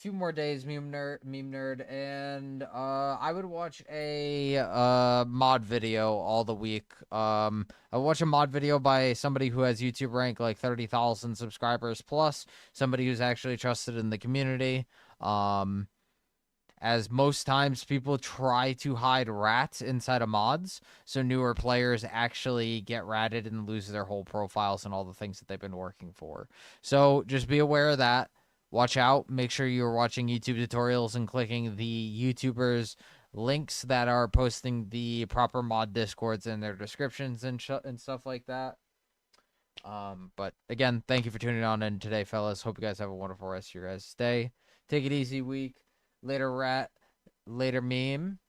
few more days, meme nerd, and I would watch a mod video all the week. I watch a mod video by somebody who has YouTube rank like 30,000 subscribers plus, somebody who's actually trusted in the community. Um, as most times people try to hide rats inside of mods, so newer players actually get ratted and lose their whole profiles and all the things that they've been working for. So just be aware of that. Watch out. Make sure you're watching YouTube tutorials and clicking the YouTubers links that are posting the proper mod discords in their descriptions and stuff like that. But again, thank you for tuning on in today, fellas. Hope you guys have a wonderful rest of your guys' day. Take it easy, week. Later, rat. Later, meme.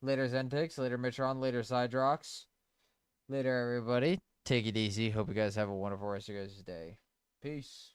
Later, Zentix. Later, Mitron. Later, Sidrox. Later, everybody. Take it easy. Hope you guys have a wonderful rest of your guys' day. Peace.